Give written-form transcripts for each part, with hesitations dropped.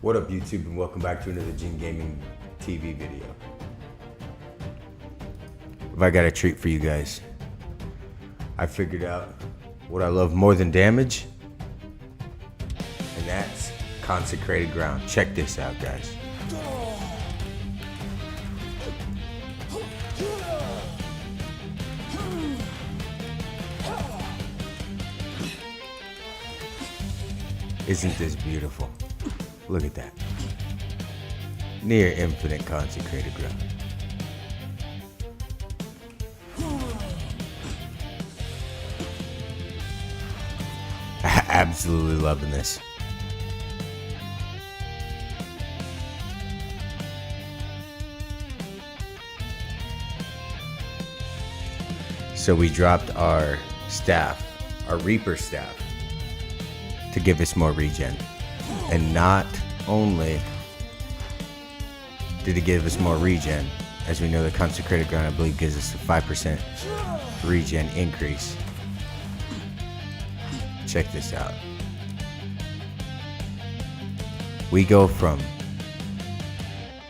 What up YouTube, and welcome back to another Jin Gaming TV video. If I got a treat for you guys, I figured out what I love more than damage, and that's consecrated ground. Check this out, guys. Isn't this beautiful? Look at that. Near infinite consecrated ground. Absolutely loving this. So we dropped our staff, our Reaper staff, to give us more regen. And not only did it give us more regen, as we know the consecrated ground I believe gives us a 5% regen increase. Check this out. We go from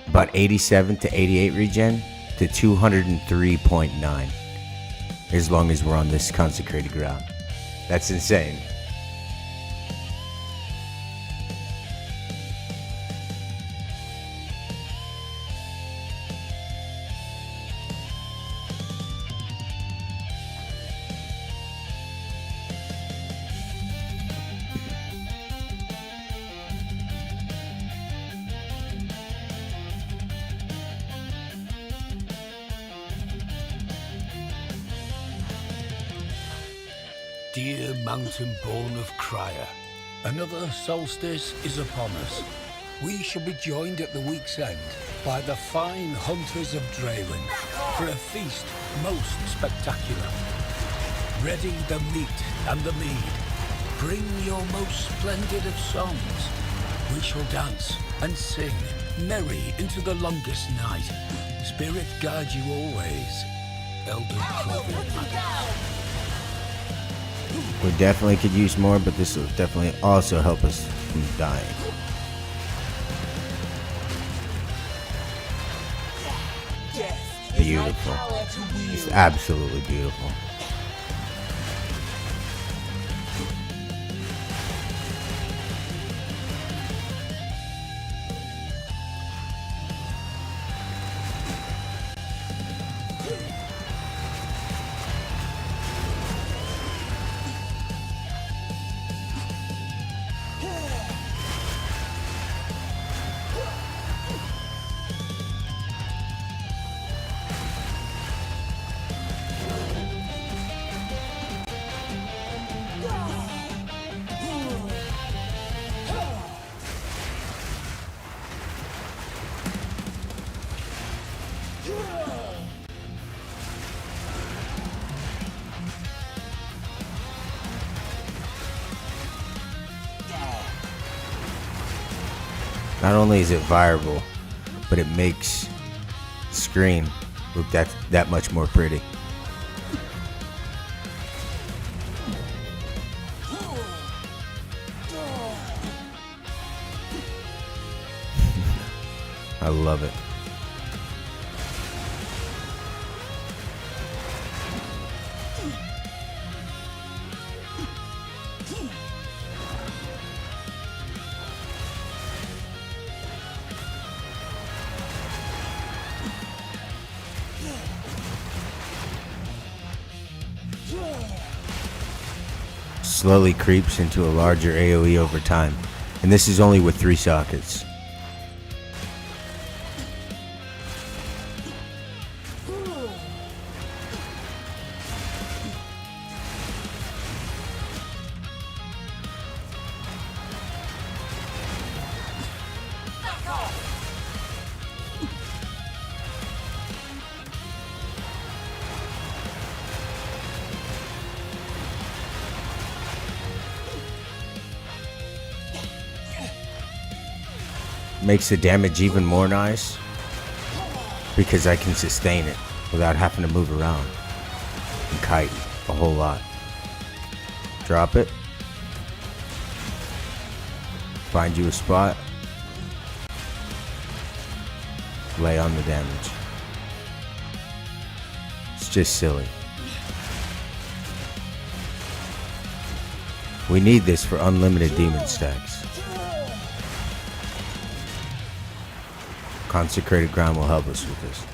about 87 to 88 regen to 203.9 as long as we're on this consecrated ground. That's insane. Dear mountain born of Crier, another solstice is upon us. We shall be joined at the week's end by the fine hunters of Drayland for a feast most spectacular. Ready the meat and the mead. Bring your most splendid of songs. We shall dance and sing merry into the longest night. Spirit guide you always. Elder Clover. We definitely could use more, but this will definitely also help us from dying. Beautiful. It's absolutely beautiful. Not only is it viable, but it makes the screen look that much more pretty. I love it. Slowly creeps into a larger AoE over time, and this is only with 3 sockets. Makes the damage even more nice because I can sustain it without having to move around and kite a whole lot. Drop it. Find you a spot. lay on the damage. It's just silly. We need this for unlimited demon stacks. Consecrated ground will help us with this.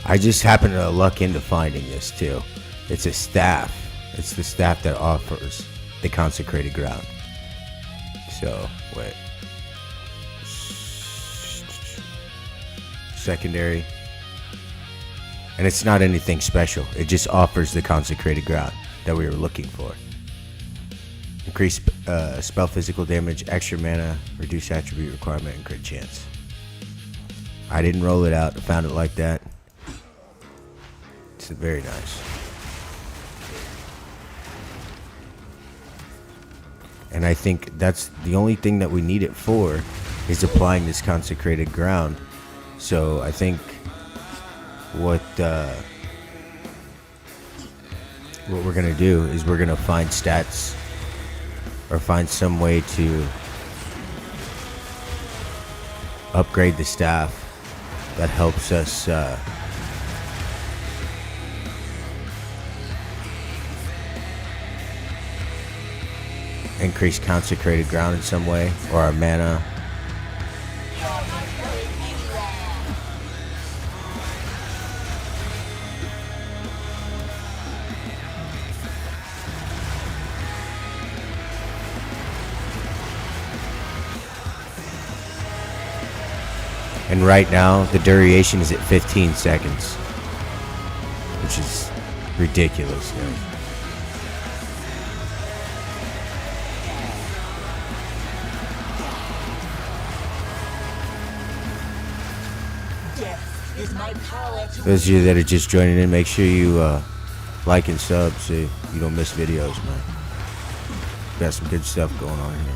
I just happen to luck into finding this too. It's a staff. It's the staff that offers the consecrated ground. So, wait. Secondary. And it's not anything special. It just offers the consecrated ground that we were looking for. Increase spell physical damage, extra mana, reduce attribute requirement, and crit chance. I didn't roll it out. I found it like that. It's very nice. And I think that's the only thing that we need it for, is applying this consecrated ground. So I think what we're gonna do is we're gonna find stats, or find some way to upgrade the staff that helps us increase consecrated ground in some way, or our mana. And right now, the duration is at 15 seconds, which is ridiculous, man. Those of you that are just joining in, make sure you like and sub so you don't miss videos, man. Got some good stuff going on here.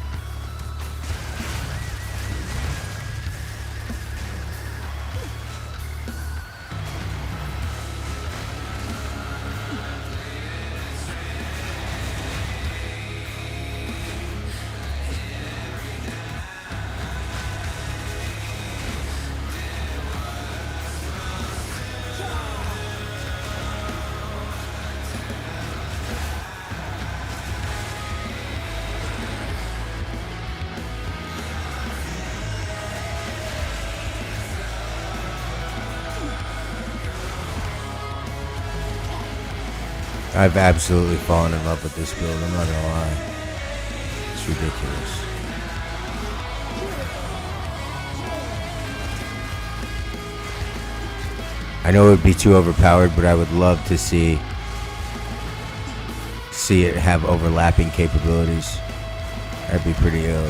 I've absolutely fallen in love with this build, I'm not gonna lie. It's ridiculous. I know it would be too overpowered, but I would love to see it have overlapping capabilities. That'd be pretty ill.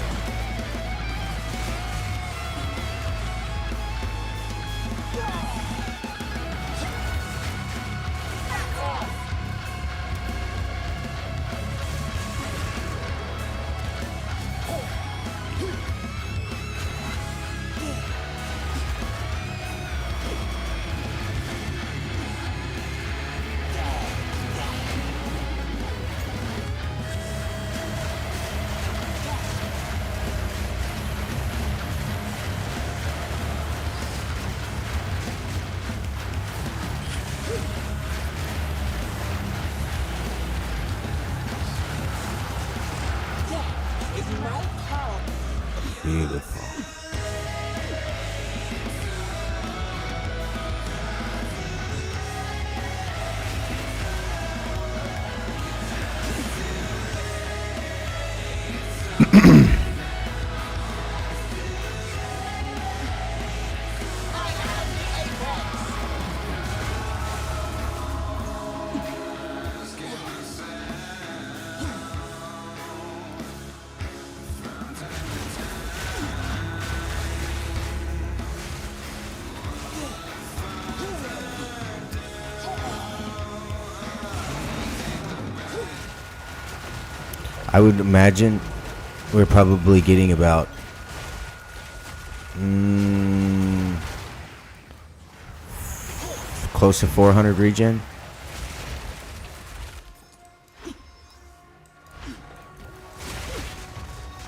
Beautiful. I would imagine we're probably getting about close to 400 regen.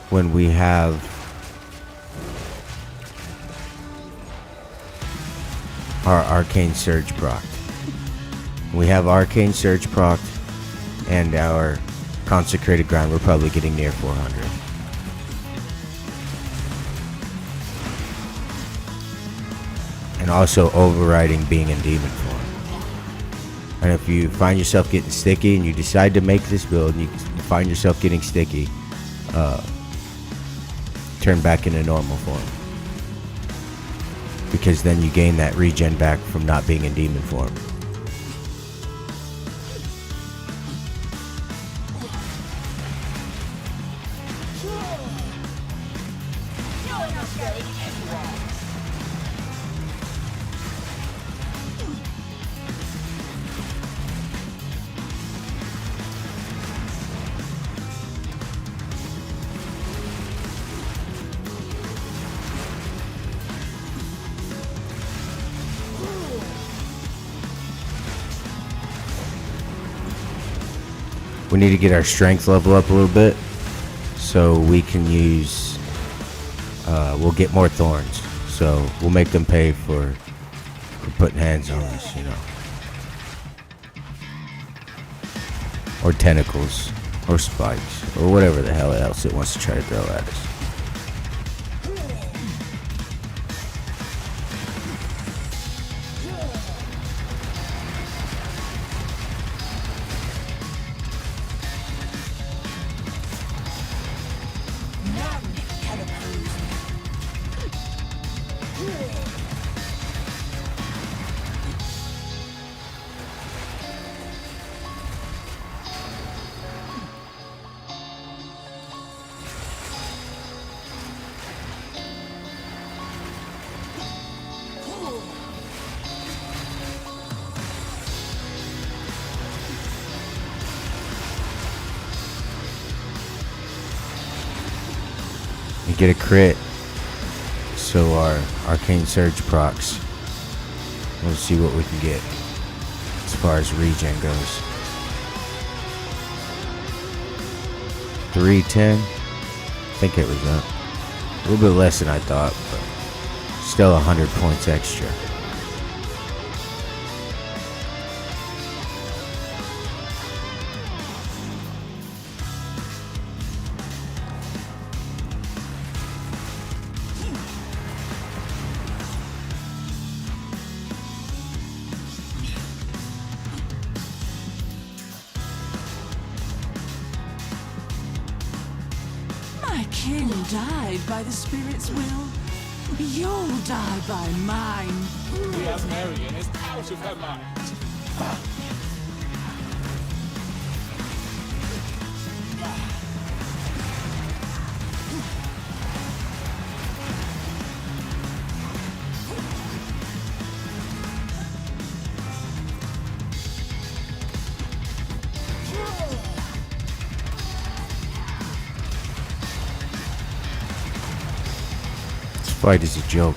When we have our Arcane Surge procced. We have Arcane Surge procced and our Consecrated Ground, we're probably getting near 400. And also overriding being in demon form. And if you find yourself getting sticky and you decide to make this build and you find yourself getting sticky, turn back into normal form. Because then you gain that regen back from not being in demon form. We need to get our strength level up a little bit so we can use, we'll get more thorns. So we'll make them pay for putting hands on us, you know. Or tentacles, or spikes, or whatever the hell else it wants to try to throw at us. And get a crit, so our Arcane Surge procs. We'll see what we can get as far as regen goes. 310. I think it was up. A little bit less than I thought, but still 100 points extra. My king died by the spirit's will. You'll die by mine. We have Marion is out of her mind. This fight is a joke.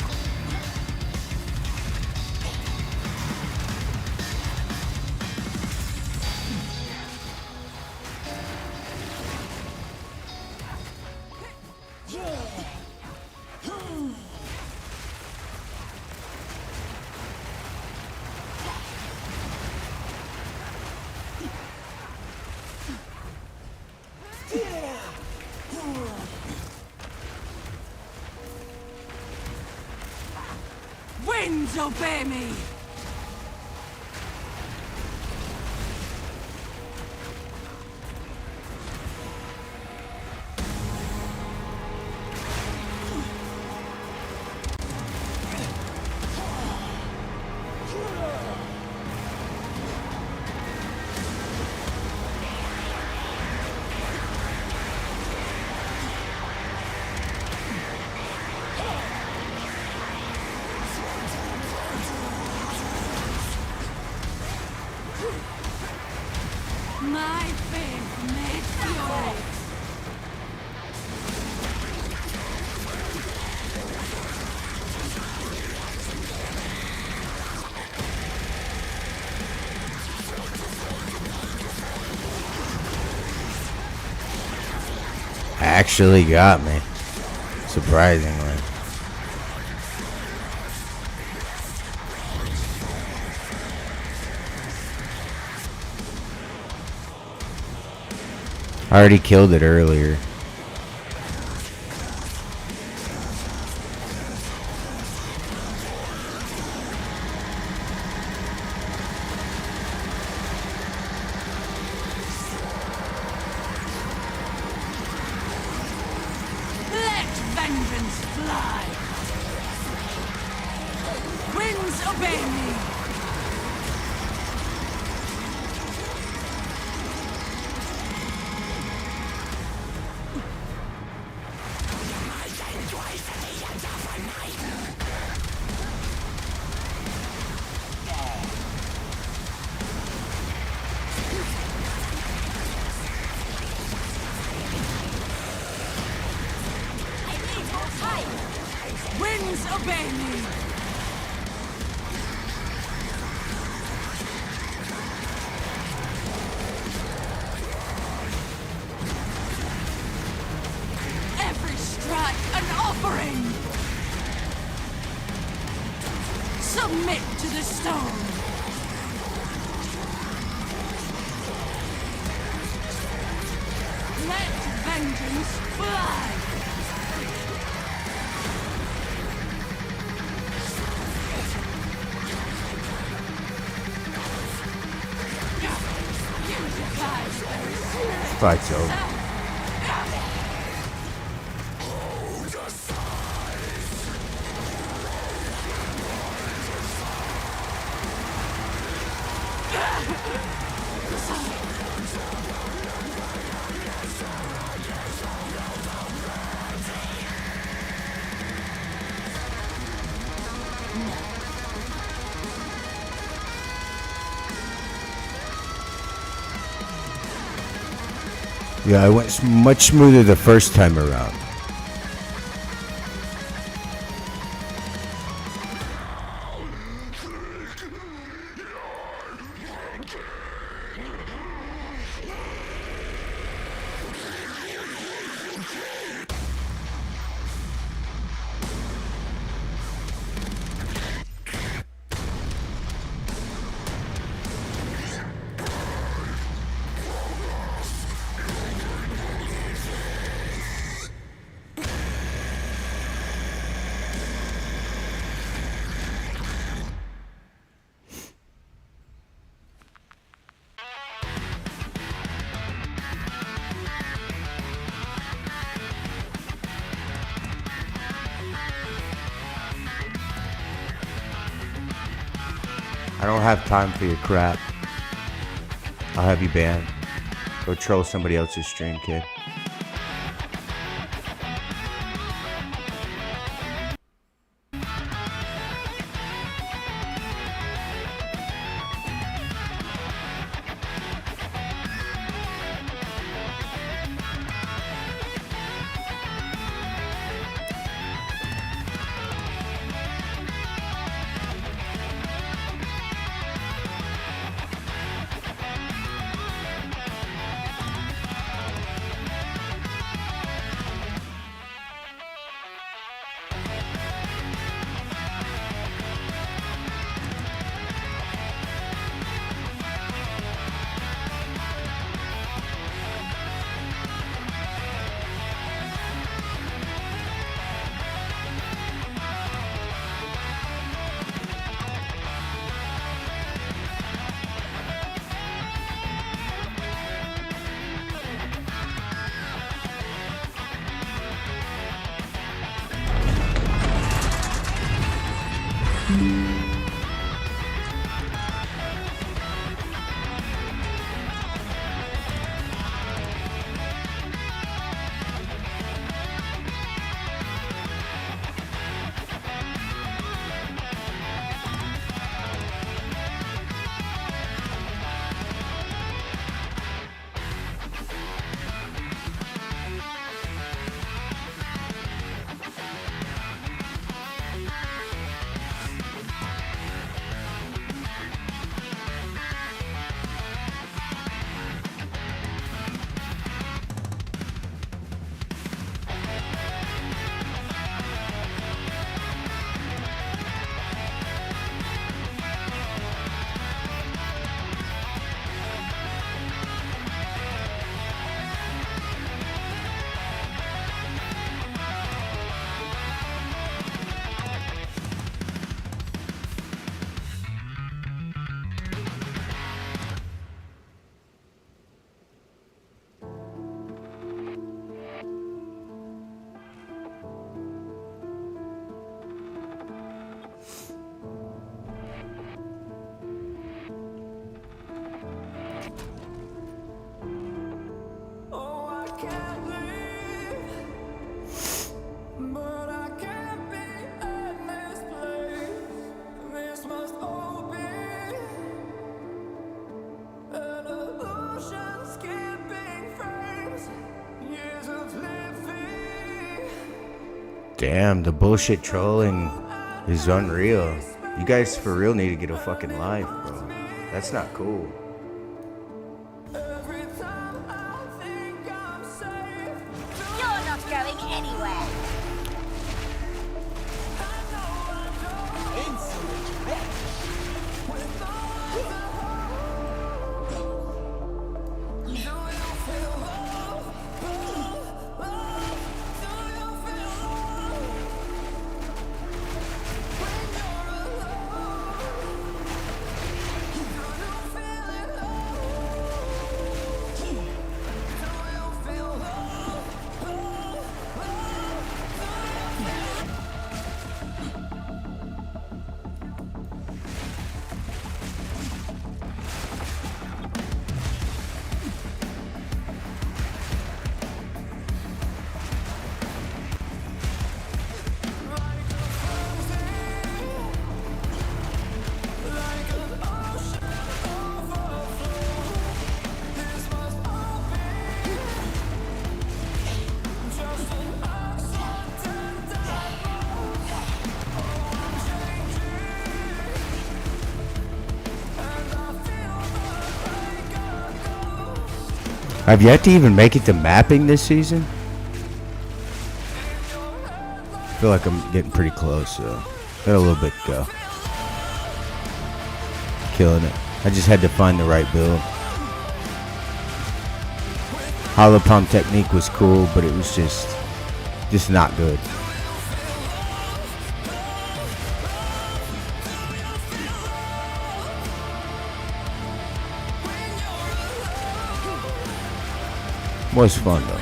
Winds obey me! My faith made fury. Actually got me. Surprisingly. I already killed it earlier. Let vengeance fly. Winds obey me. Winds obey me. Every strike an offering. Submit to the stone. Let vengeance fly. Fight's over. Yeah, it went much smoother the first time around. I don't have time for your crap. I'll have you banned. Go troll somebody else's stream, kid. Damn, the bullshit trolling is unreal. You guys for real need to get a fucking life, bro. That's not cool. You're not going anywhere. I've yet to even make it to mapping this season. I feel like I'm getting pretty close, so got a little bit to go. Killing it. I just had to find the right build. Hollow pump technique was cool, but it was just not good. Was fun though.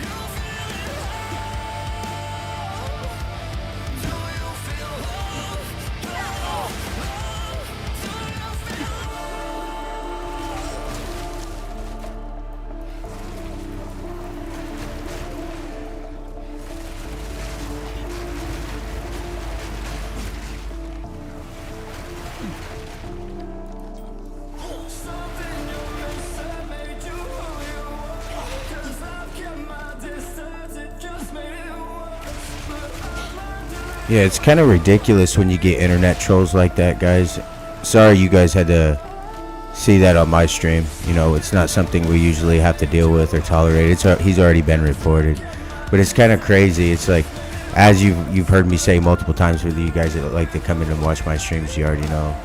Yeah, it's kind of ridiculous when you get internet trolls like that, guys. Sorry you guys had to see that on my stream. You know, it's not something we usually have to deal with or tolerate. He's already been reported. But it's kind of crazy. It's like, as you've heard me say multiple times with you guys that like to come in and watch my streams, you already know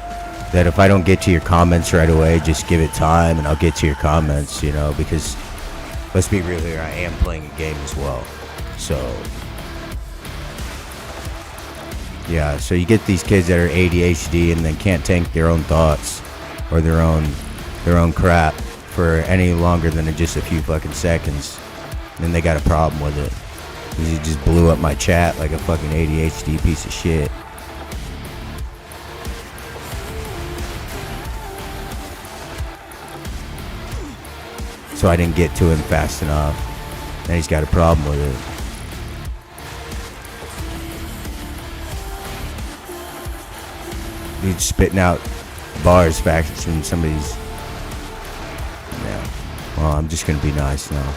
that if I don't get to your comments right away, just give it time and I'll get to your comments, you know, because let's be real here, I am playing a game as well. So yeah, so you get these kids that are ADHD and then can't tank their own thoughts or their own crap for any longer than just a few fucking seconds. And then they got a problem with it. He just blew up my chat like a fucking ADHD piece of shit. So I didn't get to him fast enough. And he's got a problem with it. Dude spitting out bars faster than somebody's. Yeah. Well, I'm just gonna be nice now.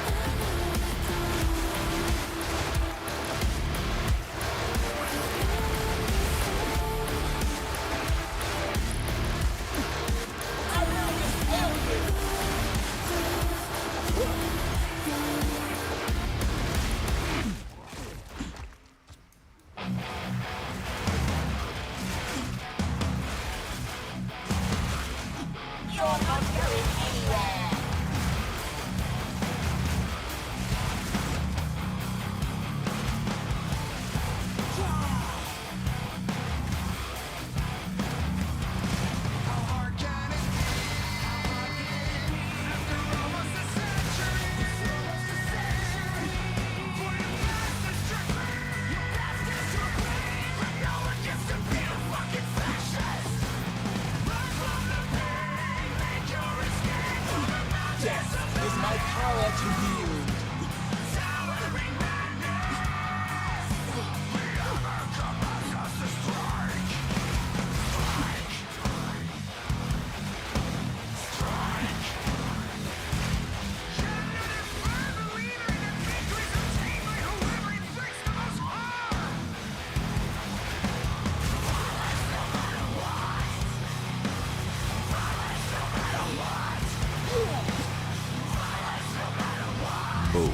Death is my power to wield. Boom.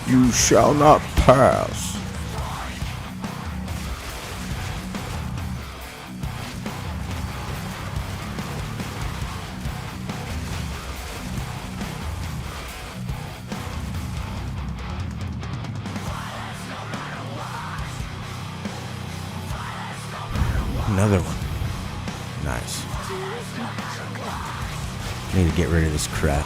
You shall not pass. Another one. Nice. Need to get rid of this crap.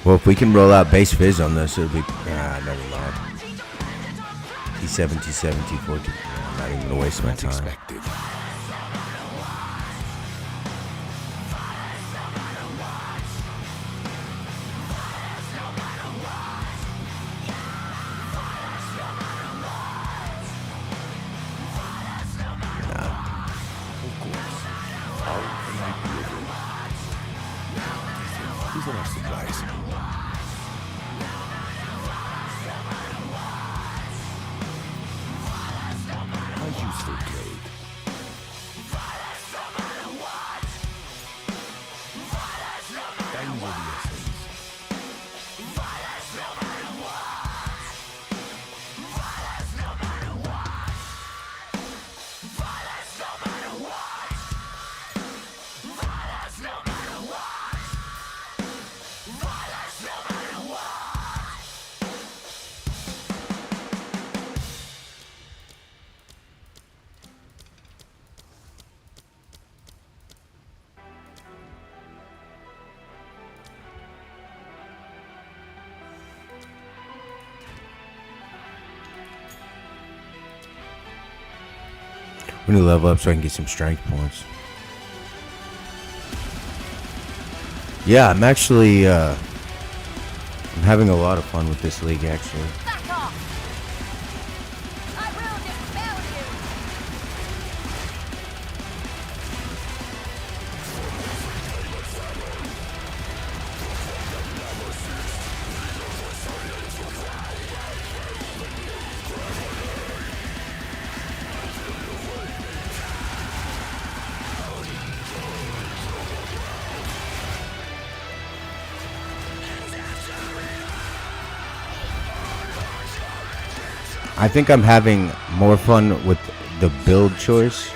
Well, if we can roll out base fizz on this, it'll be. Never mind. T7, T7, T4, T. I'm not even gonna waste my time. Expected. These are our supplies. A useful trade. Time of the essence. We need to level up so I can get some strength points. Yeah, I'm actually I'm having a lot of fun with this league actually. Back off! I will dispel I think I'm having more fun with the build choice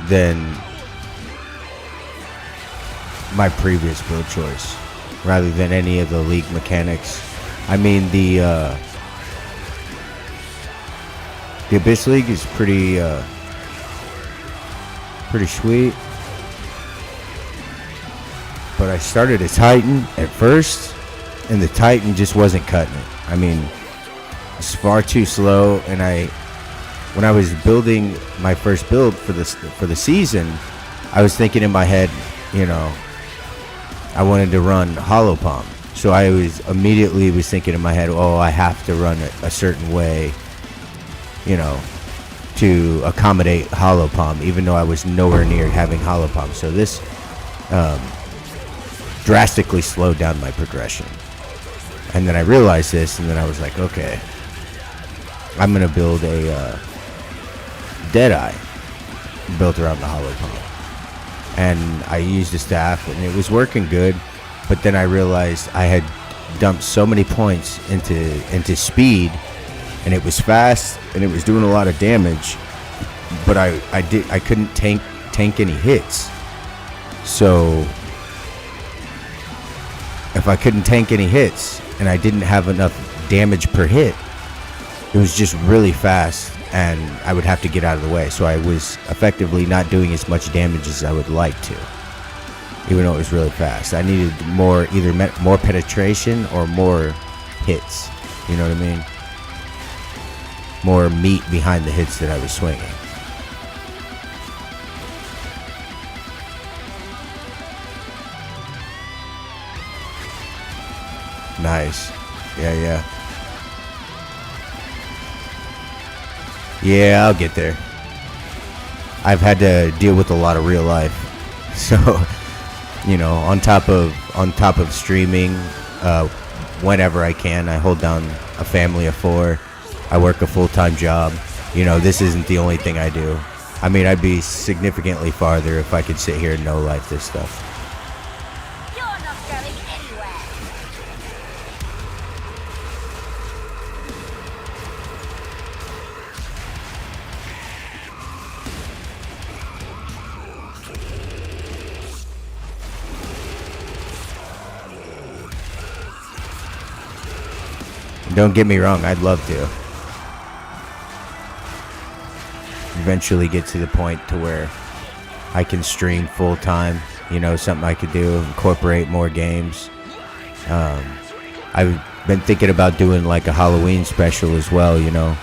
than my previous build choice, rather than any of the league mechanics. I mean, the Abyss League is pretty sweet, but I started a Titan at first, and the Titan just wasn't cutting it. I mean, it's far too slow, and when I was building my first build for the season, I was thinking in my head, you know, I wanted to run Hollow Palm. So I was thinking in my head, oh, I have to run it a certain way, you know, to accommodate Hollow Palm, even though I was nowhere near having Hollow Palm. So this drastically slowed down my progression. And then I realized this, and then I was like, okay, I'm going to build a Deadeye built around the Hollow Palm. And I used the staff, and it was working good. But then I realized I had dumped so many points into speed, and it was fast, and it was doing a lot of damage. But I couldn't tank any hits. So if I couldn't tank any hits and I didn't have enough damage per hit, it was just really fast and I would have to get out of the way. So I was effectively not doing as much damage as I would like to, even though it was really fast. I needed more, either more penetration or more hits. You know what I mean? More meat behind the hits that I was swinging. Nice. Yeah. Yeah, I'll get there. I've had to deal with a lot of real life. So, you know, on top of streaming, whenever I can, I hold down a family of 4. I work a full-time job. You know, this isn't the only thing I do. I mean, I'd be significantly farther if I could sit here and no life this stuff. You're not going anywhere. Don't get me wrong, I'd love to eventually get to the point to where I can stream full time. You know, something I could do, incorporate more games. I've been thinking about doing like a Halloween special as well, you know,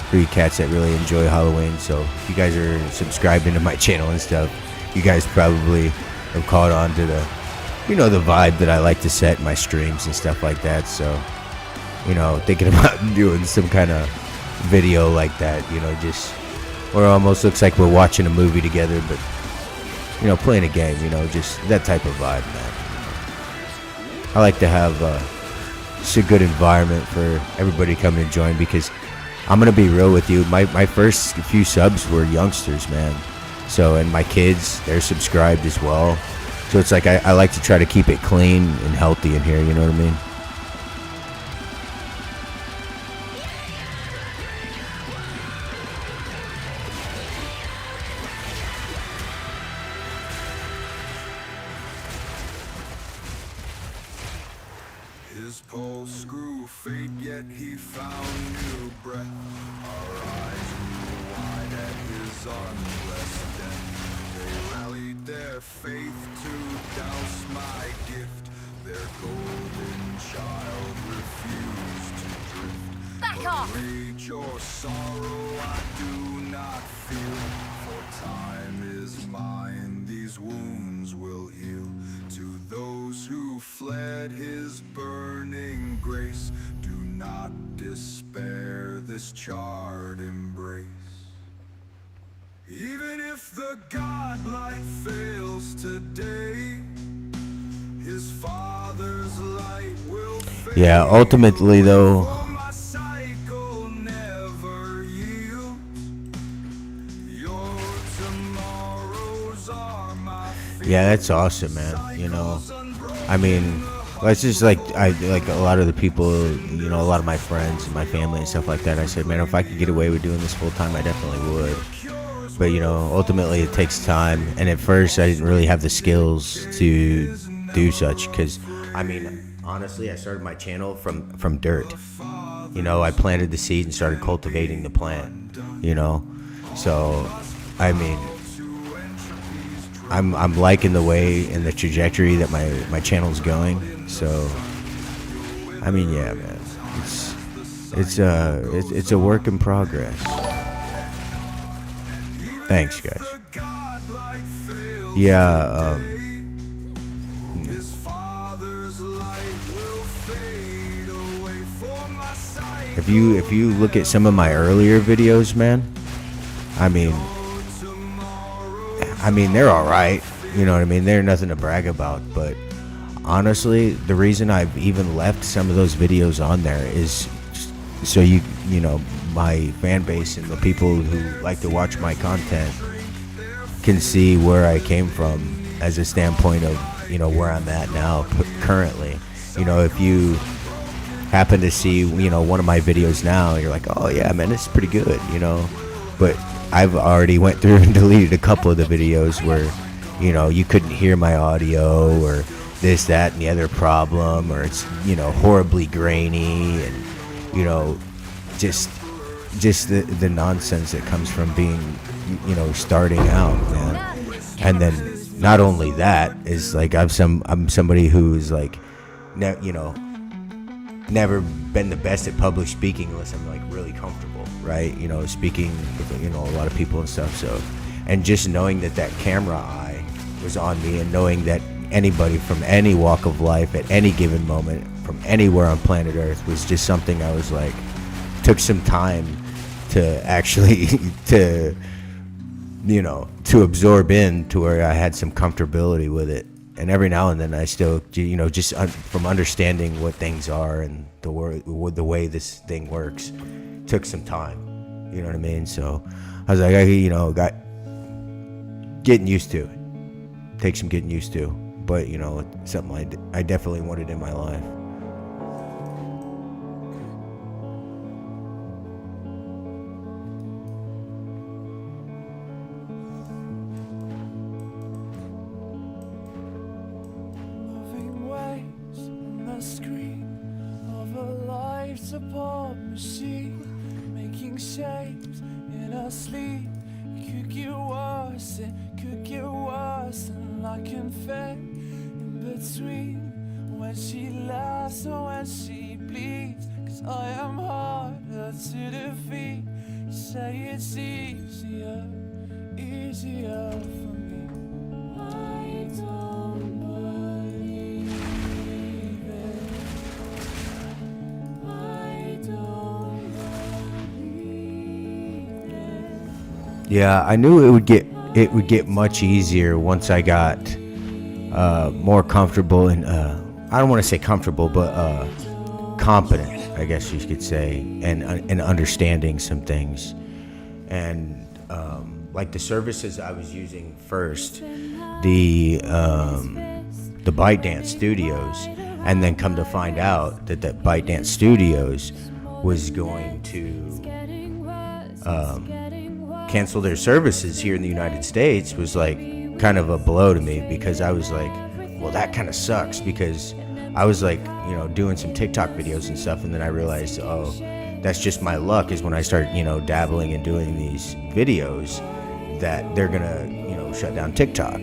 for you cats that really enjoy Halloween. So if you guys are subscribing to my channel and stuff, you guys probably have caught on to the, you know, the vibe that I like to set in my streams and stuff like that. So, you know, thinking about doing some kind of video like that, you know, just where it almost looks like we're watching a movie together, but, you know, playing a game, you know, just that type of vibe, man. I like to have just a good environment for everybody to come and join, because I'm going to be real with you. My first few subs were youngsters, man. So, and my kids, they're subscribed as well. So it's like I like to try to keep it clean and healthy in here, you know what I mean? His pulse grew faint, yet he found new breath. Our eyes grew wide at his unblessed death. They rallied their faith to douse my gift. Their golden child refused to drift. Back off! Rage or sorrow I do not feel, for time is mine, these wounds will heal. To those who fled his burning grace, do not despair this charred embrace. Even if the godlight fails today, his father's light will fade. Yeah, ultimately though, For my cycle never yields. Your tomorrows are my yeah, that's awesome, man. You know, I mean, it's just like like a lot of the people, you know, a lot of my friends and my family and stuff like that. I said, man, if I could get away with doing this full time, I definitely would. But you know, ultimately it takes time, and at first I didn't really have the skills to do such, because I mean, honestly, I started my channel from dirt. You know, I planted the seed and started cultivating the plant. You know, so I mean, I'm liking the way and the trajectory that my channel's going. So I mean, yeah, man, it's a work in progress. Thanks, guys. Yeah, if you look at some of my earlier videos, man, I mean they're all right. You know what I mean? They're nothing to brag about, but honestly, the reason I've even left some of those videos on there is so you know, my fan base and the people who like to watch my content can see where I came from as a standpoint of, you know, where I'm at now currently. You know, if you happen to see, you know, one of my videos now, you're like, oh yeah, man, this is pretty good, you know. But I've already went through and deleted a couple of the videos where, you know, you couldn't hear my audio, or this, that, and the other problem, or it's, you know, horribly grainy, and, you know, just the nonsense that comes from being, you know, starting out, man. And then not only that is like I'm somebody who's like, you know, never been the best at public speaking unless I'm like really comfortable, right? You know, speaking with, you know, a lot of people and stuff. So, and just knowing that camera eye was on me, and knowing that anybody from any walk of life at any given moment from anywhere on planet Earth was just something I was like, took some time to actually to, you know, to absorb in, to where I had some comfortability with it. And every now and then I still, you know, just from understanding what things are and the way this thing works, took some time. You know what I mean? So I was like, you know, got getting used to it. Takes some getting used to. But, you know, it's something I definitely wanted in my life. Making shapes in our sleep. Could get worse, it could get worse, and I can fit in between when she laughs and when she bleeds. 'Cause I am harder to defeat. You say it's easier for me. I don't believe it. I don't believe it. Yeah, I knew it would get much easier once I got more comfortable and I don't want to say comfortable, but competent, I guess you could say, and understanding some things. And like the services I was using first, the ByteDance Studios, and then come to find out that ByteDance Studios was going to cancel their services here in the United States was like kind of a blow to me, because I was like, well, that kind of sucks, because I was like, you know, doing some TikTok videos and stuff, and then I realized, oh, that's just my luck, is when I start, you know, dabbling and doing these videos, that they're gonna, you know, shut down TikTok.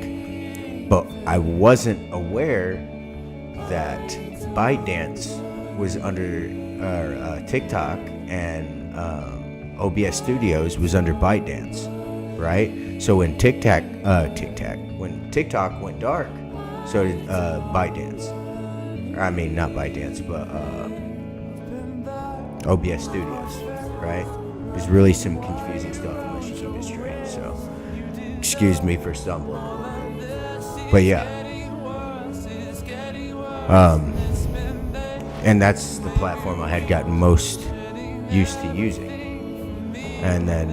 But I wasn't aware that ByteDance was under TikTok, and OBS Studios was under ByteDance, right? So when when TikTok went dark, so did ByteDance. I mean, not ByteDance, but OBS Studios, right? There's really some confusing stuff unless you keep it straight. So excuse me for stumbling a little bit, but yeah. And that's the platform I had gotten most used to using. And then,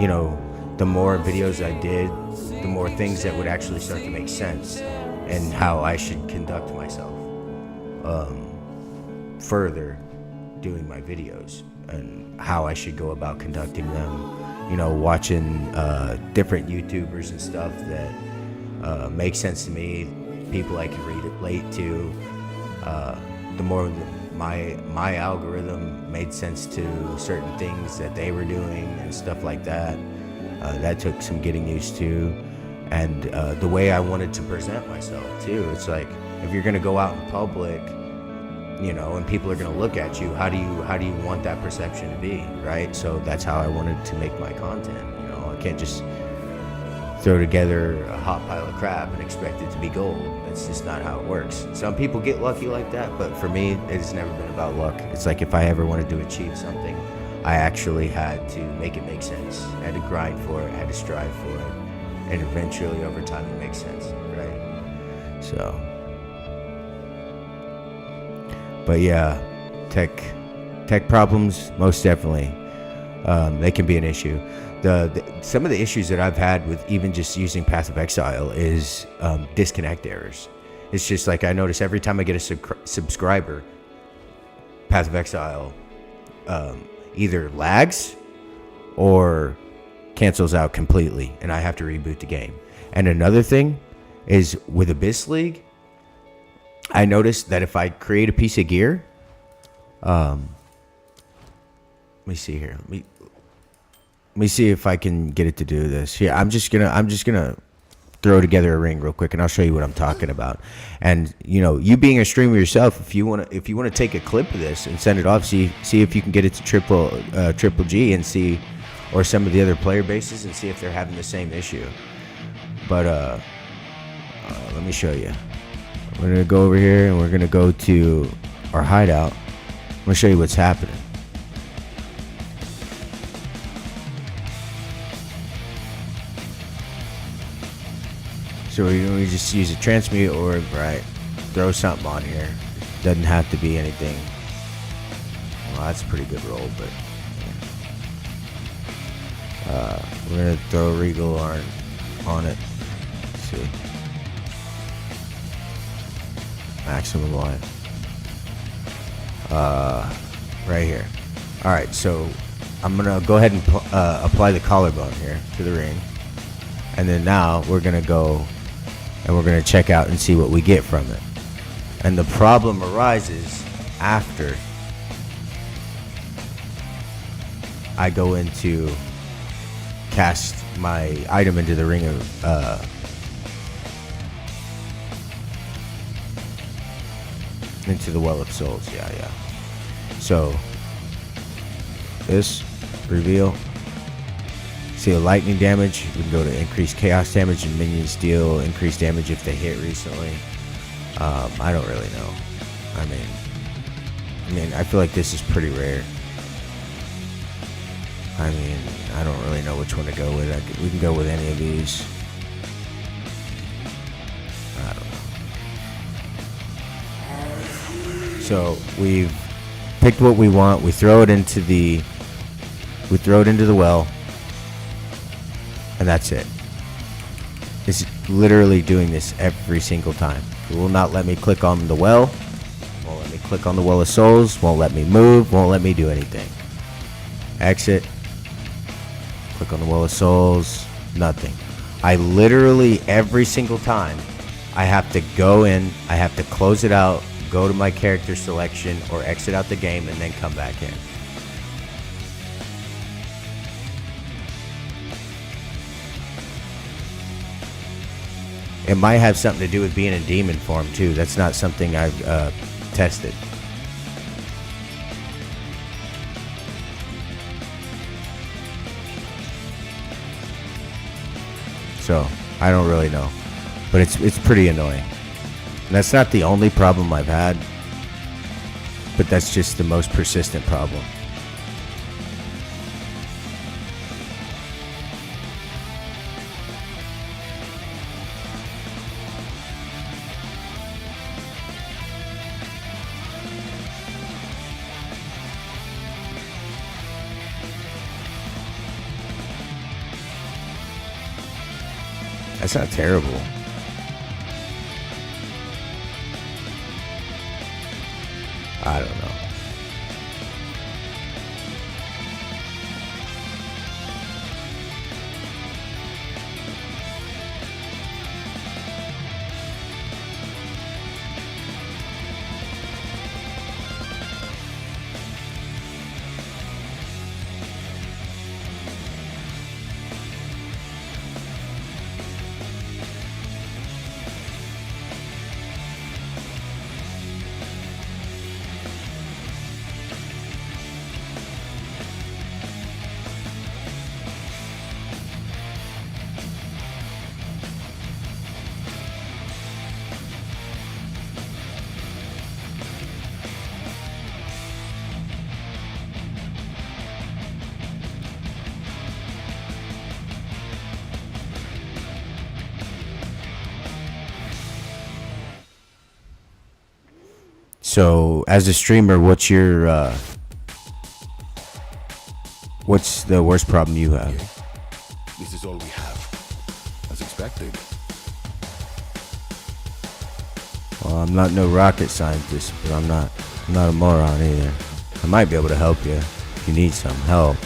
you know, the more videos I did, the more things that would actually start to make sense, and how I should conduct myself further doing my videos, and how I should go about conducting them. You know, watching different YouTubers and stuff that make sense to me, people I can relate to. The more my algorithm made sense to certain things that they were doing and stuff like that. That took some getting used to, and the way I wanted to present myself too. It's like, if you're gonna go out in public, you know, and people are gonna look at you, how do you want that perception to be, right? So that's how I wanted to make my content. You know, I can't just throw together a hot pile of crap and expect it to be gold. That's just not how it works. Some people get lucky like that, but for me, it's never been about luck. It's like, if I ever wanted to achieve something, I actually had to make it make sense. I had to grind for it, I had to strive for it, and eventually over time it makes sense, right? So, but yeah, tech problems, most definitely, they can be an issue. Some of the issues that I've had with even just using Path of Exile is disconnect errors. It's just like, I notice every time I get a subscriber, Path of Exile either lags or cancels out completely, and I have to reboot the game. And another thing is with Abyss League, I noticed that if I create a piece of gear, let me see here. Let me see if I can get it to do this. Yeah, I'm just gonna throw together a ring real quick, and I'll show you what I'm talking about. And you being a streamer yourself, if you wanna take a clip of this and send it off, see if you can get it to triple G and see, or some of the other player bases, and see if they're having the same issue. But let me show you. We're gonna go over here and we're gonna go to our hideout. I'm gonna show you what's happening. So we just use a transmute orb, right? Throw something on here. Doesn't have to be anything. Well, that's a pretty good roll, but we're gonna throw Regal on it. Let's see. Maximum life. Right here. All right, so I'm gonna go ahead and apply the collarbone here to the ring, and then now we're gonna go and we're gonna check out and see what we get from it. And the problem arises after I go into cast my item into the ring of into the Well of Souls. Yeah. So this reveal. See a lightning damage. We can go to increased chaos damage, and minions deal increased damage if they hit recently. I don't really know. I mean, I feel like this is pretty rare. I mean, I don't really know which one to go with. We can go with any of these. I don't know. So we've picked what we want. We throw it into the well, and that's it. It's literally doing this every single time. It will not let me click on the well. Won't let me click on the Well of Souls. Won't let me move. Won't let me do anything. Exit. Click on the Well of Souls. Nothing. I literally, every single time, I have to go in, I have to close it out, go to my character selection, or exit out the game, and then come back in. It might have something to do with being in demon form too. That's not something I've tested. So I don't really know, but it's pretty annoying. And that's not the only problem I've had, but that's just the most persistent problem. That's not terrible. I don't know. So, as a streamer, what's your what's the worst problem you have? This is all we have, as expected. Well, I'm not no rocket scientist, but I'm not a moron either. I might be able to help you if you need some help.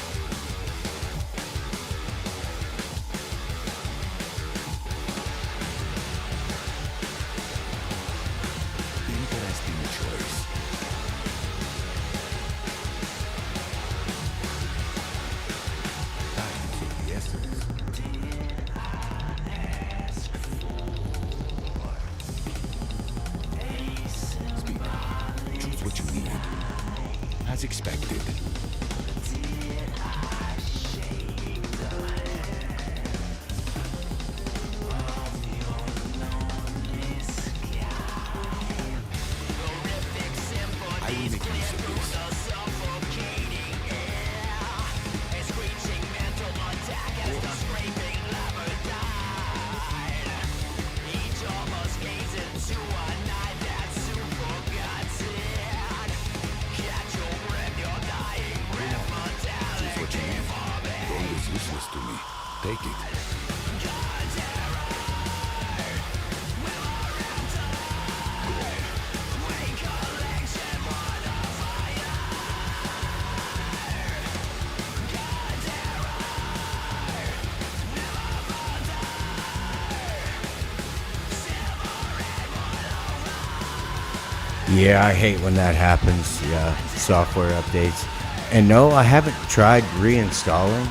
Yeah, I hate when that happens. Yeah, software updates. And no, I haven't tried reinstalling.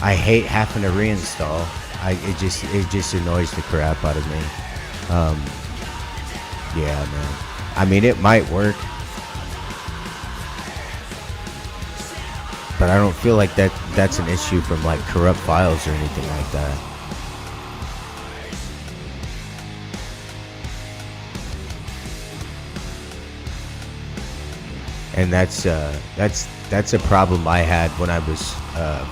I hate having to reinstall. It just annoys the crap out of me. Yeah, man. I mean, it might work, but I don't feel like that's an issue from like corrupt files or anything like that. And that's a problem I had when I was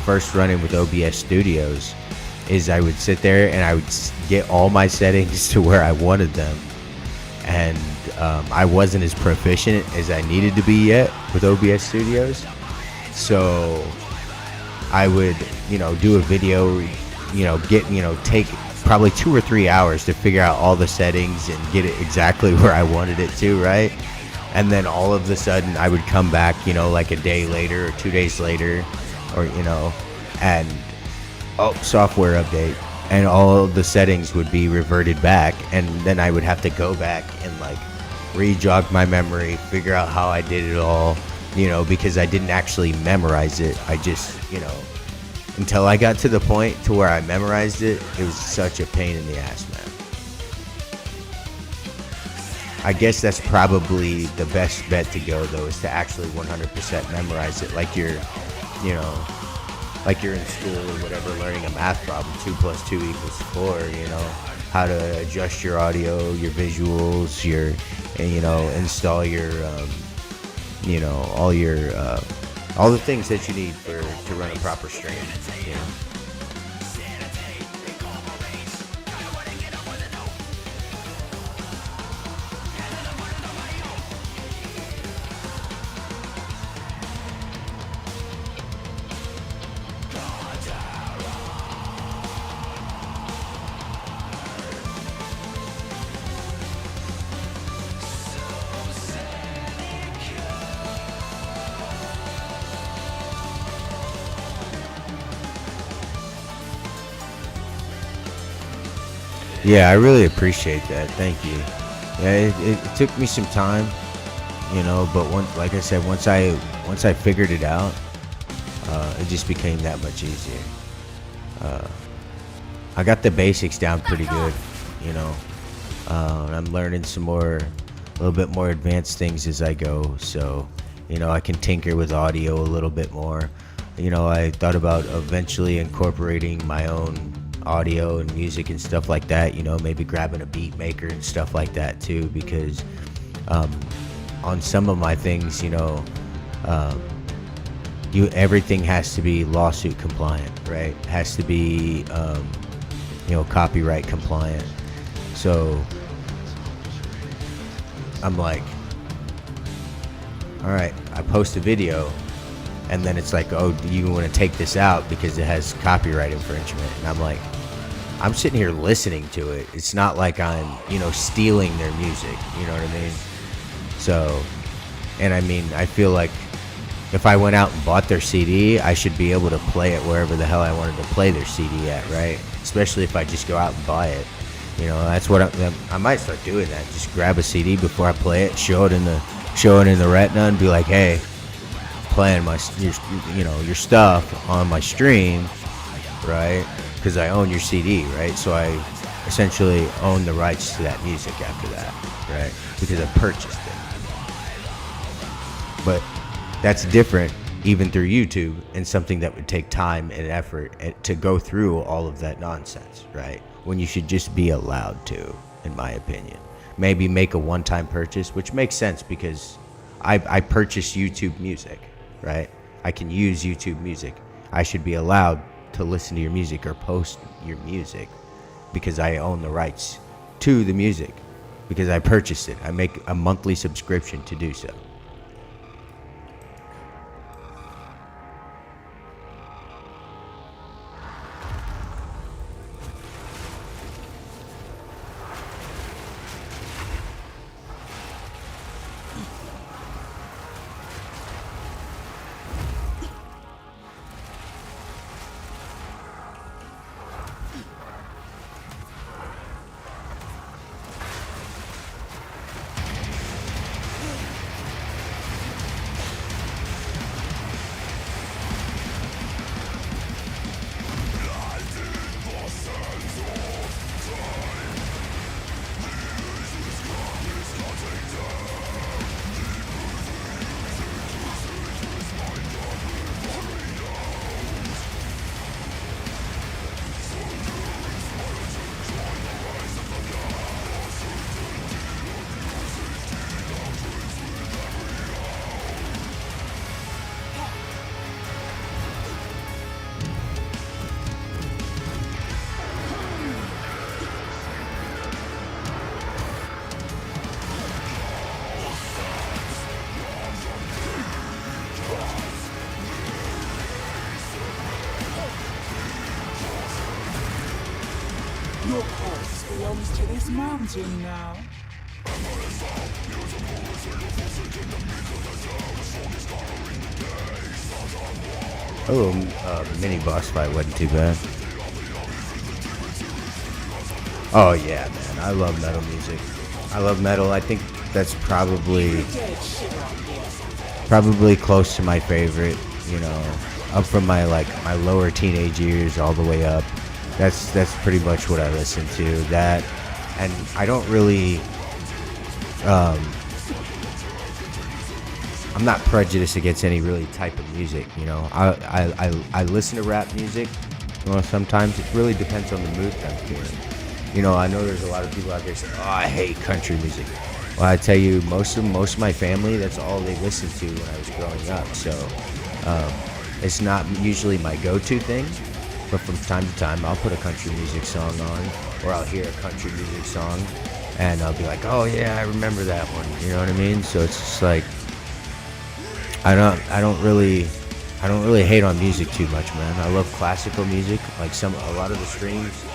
first running with OBS Studios. Is I would sit there and I would get all my settings to where I wanted them, and I wasn't as proficient as I needed to be yet with OBS Studios. So I would, do a video, take probably 2 or 3 hours to figure out all the settings and get it exactly where I wanted it to, right? And then all of a sudden I would come back, like a day later or 2 days later, or, and software update, and all of the settings would be reverted back, and then I would have to go back and like re-jog my memory, figure out how I did it all, because I didn't actually memorize it. I just, until I got to the point to where I memorized it, it was such a pain in the ass, man. I guess that's probably the best bet to go, though, is to actually 100% memorize it, like you're in school or whatever, learning a math problem. 2 + 2 = 4. How to adjust your audio, your visuals, install your, all the things that you need to run a proper stream. Yeah, I really appreciate that. Thank you. Yeah, it took me some time, but like I said, once I figured it out, it just became that much easier. I got the basics down pretty good, and I'm learning a little bit more advanced things as I go. So, I can tinker with audio a little bit more. I thought about eventually incorporating my own audio and music and stuff like that, maybe grabbing a beat maker and stuff like that too, because on some of my things, everything has to be lawsuit compliant, right? It has to be copyright compliant. So I'm like, all right, I post a video and then it's like, oh, do you want to take this out because it has copyright infringement? And I'm like, I'm sitting here listening to it. It's not like I'm, stealing their music. You know what I mean? So, and I mean, I feel like if I went out and bought their CD, I should be able to play it wherever the hell I wanted to play their CD at, right? Especially if I just go out and buy it. That's what I might start doing that. Just grab a CD before I play it, show it in the retina, and be like, hey, playing your stuff on my stream, right? Because I own your CD, right? So I essentially own the rights to that music after that, right? Because I purchased it. But that's different even through YouTube, and something that would take time and effort to go through all of that nonsense, right? When you should just be allowed to, in my opinion. Maybe make a one-time purchase, which makes sense because I purchase YouTube music, right? I can use YouTube music. I should be allowed to listen to your music or post your music because I own the rights to the music, because I purchased it. I make a monthly subscription to do so. belongs to this mountain now. Oh, mini boss fight wasn't too bad. Oh yeah, man, I love metal music. I love metal. I think that's probably close to my favorite. You know, up from my lower teenage years all the way up. That's pretty much what I listen to. That, and I don't really. I'm not prejudiced against any really type of music. You know, I listen to rap music. You know, sometimes it really depends on the mood I'm feeling. You know, I know there's a lot of people out there saying, "Oh, I hate country music." Well, I tell you, most of my family, that's all they listened to when I was growing up. So it's not usually my go-to thing, but from time to time, I'll put a country music song on, or I'll hear a country music song, and I'll be like, "Oh yeah, I remember that one." You know what I mean? So it's just like I don't really hate on music too much, man. I love classical music, like a lot of the streams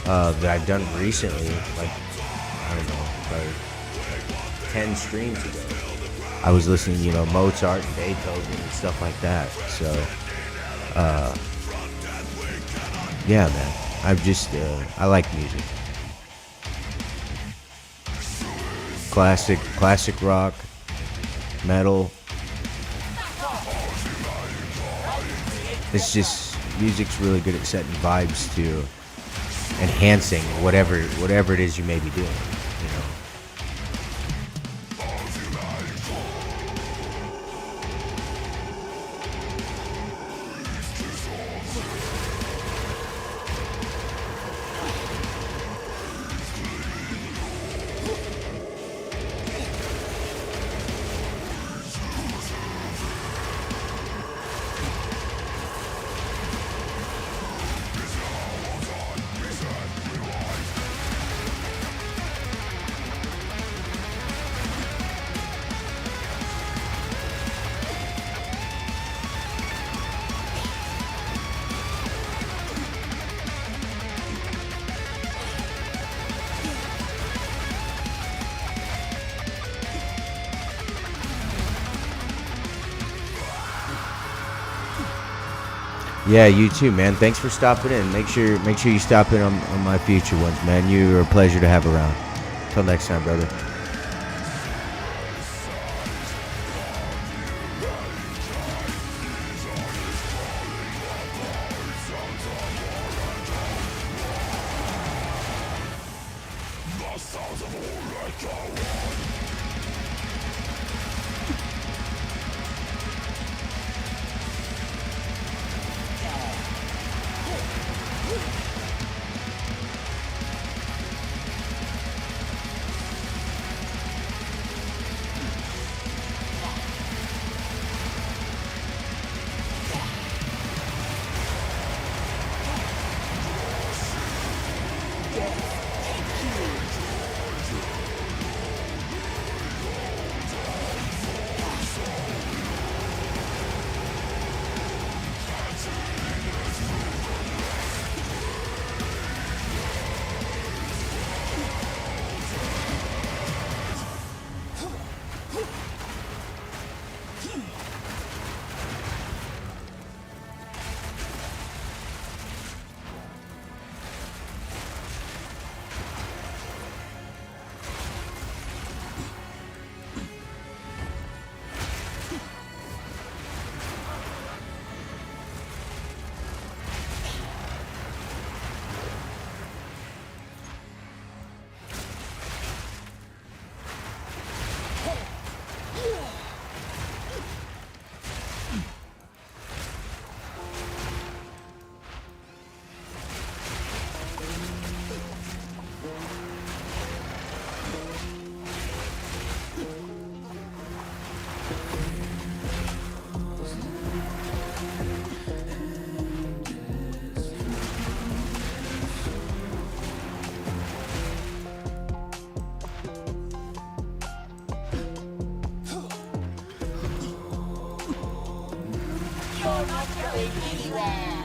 that I've done recently, like I don't know, like 10 streams ago, I was listening, you know, Mozart and Beethoven and stuff like that. So, yeah, man, I like music. Classic rock, metal. It's just, music's really good at setting vibes to enhancing whatever it is you may be doing, you know. Yeah, you too, man. Thanks for stopping in. Make sure you stop in on my future ones, man. You're a pleasure to have around. Till next time, brother. You're not going anywhere.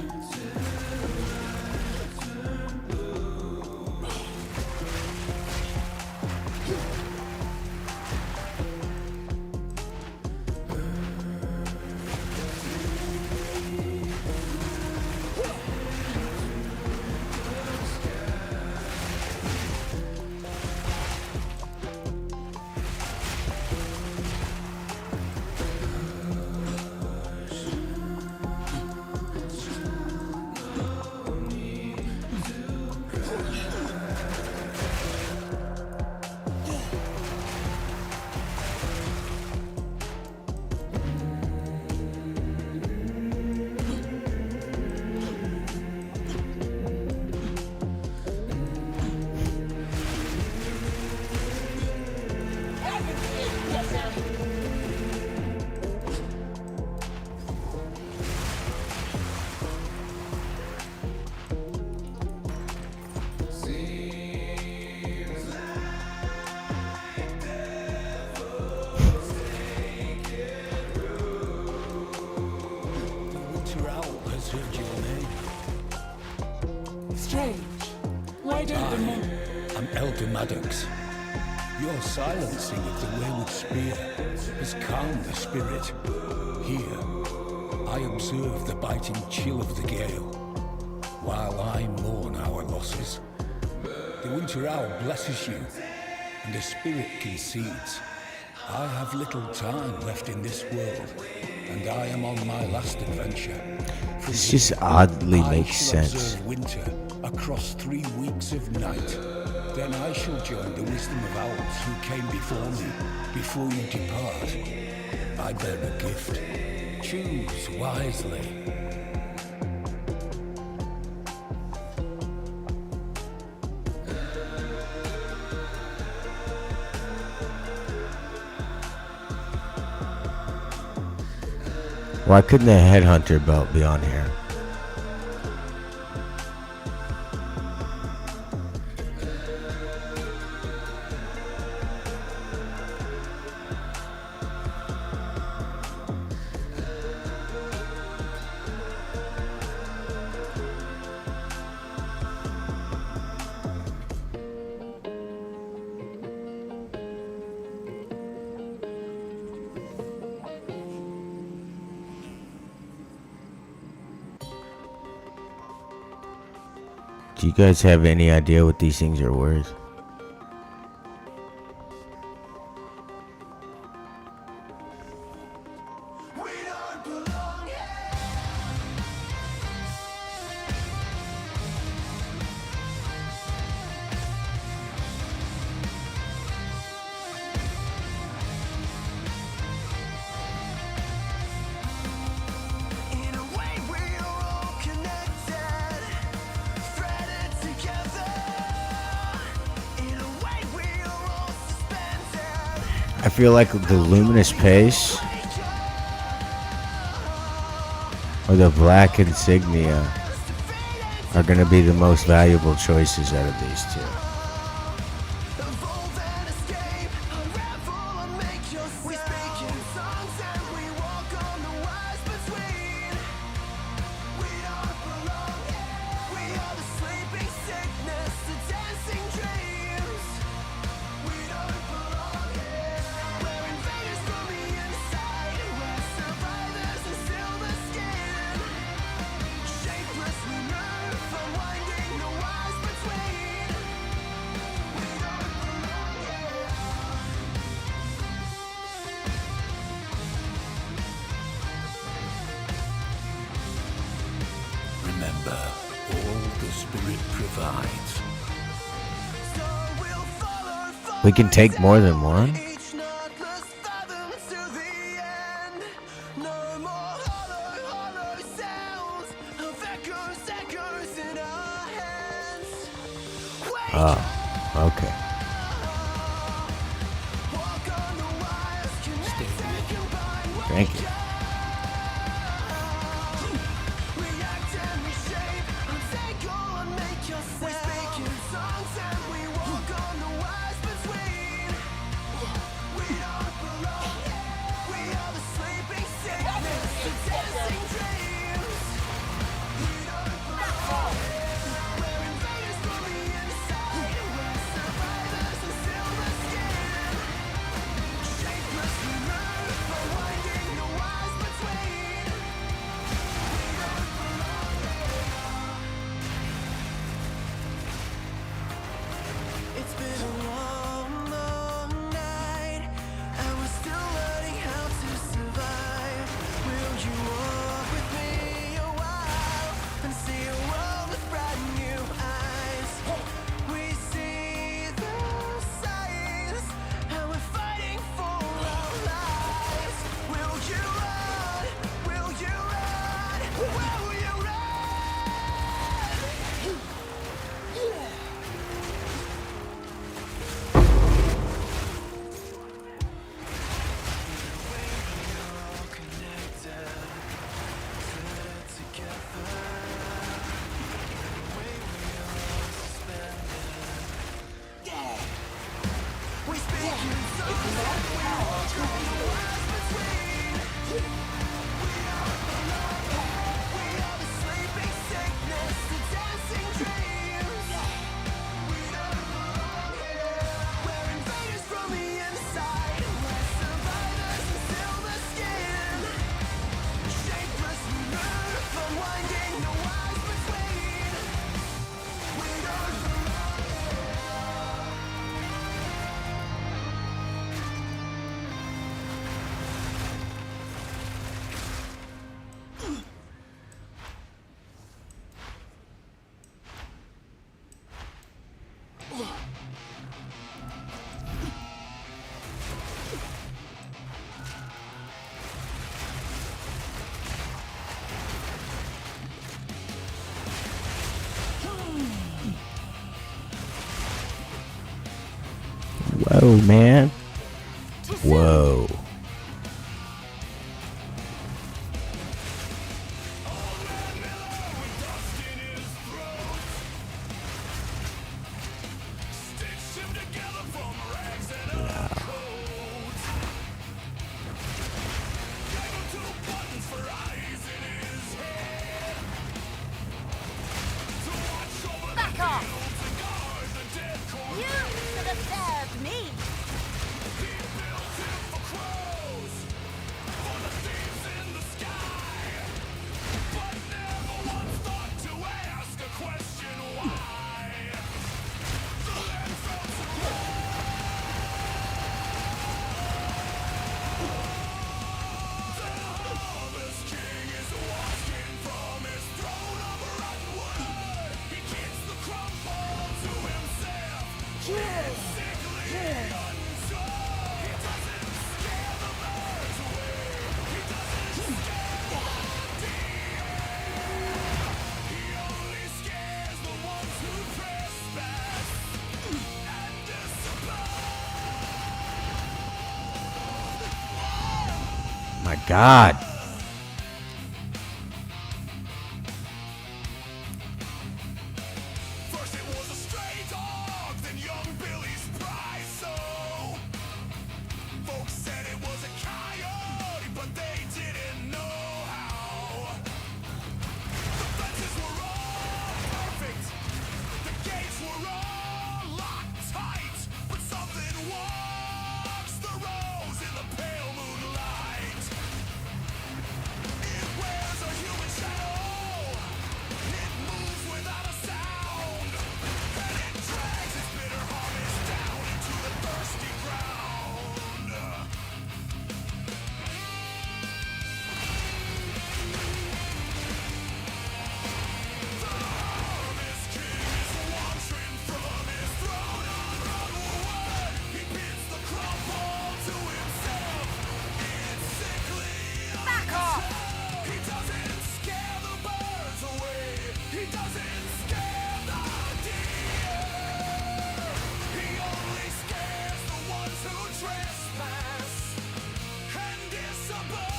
Elder Maddox. Your silencing of the wayward spear has calmed the spirit. Here, I observe the biting chill of the gale, while I mourn our losses. The winter owl blesses you, and the spirit concedes. I have little time left in this world, and I am on my last adventure. This just oddly makes I shall sense. observe winter across 3 weeks of night. Then I shall join the wisdom of owls who came before me. Before you depart, I bear a gift. Choose wisely. Why couldn't the headhunter belt be on here? Do you guys have any idea what these things are worth? I feel like the luminous pace or the black insignia are going to be the most valuable choices out of these two. Remember, all the spirit provides. We can take more than one? Oh, okay. Thank you. Whoa, man. Whoa. Back off! You should have served me! My God. First it was a stray dog, then young Billy's prize. So folks said it was a coyote, but they didn't know how. The fences were all perfect, the gates were all locked tight, but something walks the rows in the pale moonlight. It wears a human shadow. It moves without a sound, and it drags its bitter harvest down into the thirsty ground. The Harvest King is watching from his throne of wood. He bids the crumble to himself. It's sickly. Back off! He doesn't scare the birds away. He doesn't scare the deer. He only scares the ones who trespass and disobey.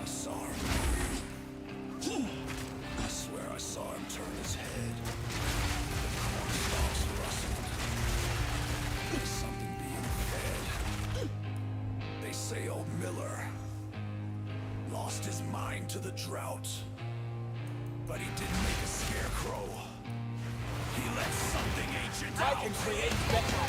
I saw him. I swear I saw him turn his head. The corn stalks rustled. Something being fed. They say old Miller lost his mind to the drought. But he didn't make a scarecrow. He let something ancient out. I can create better.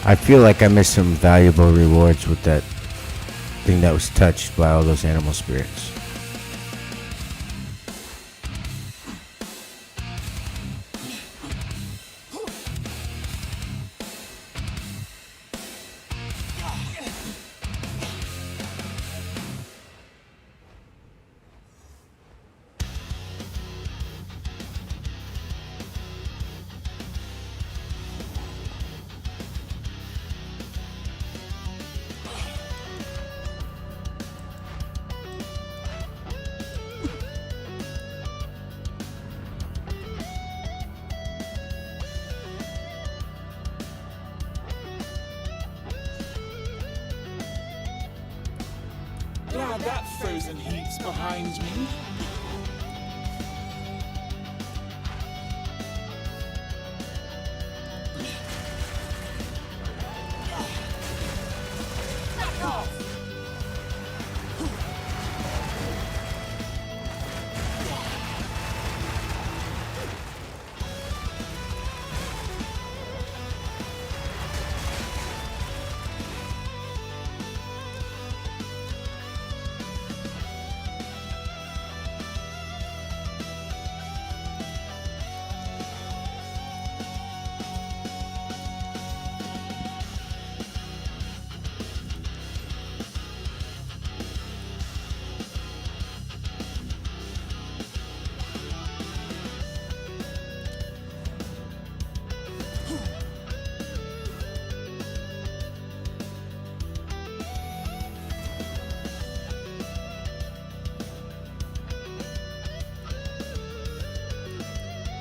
I feel like I missed some valuable rewards with that thing that was touched by all those animal spirits. Glad that frozen heap's behind me. Back off!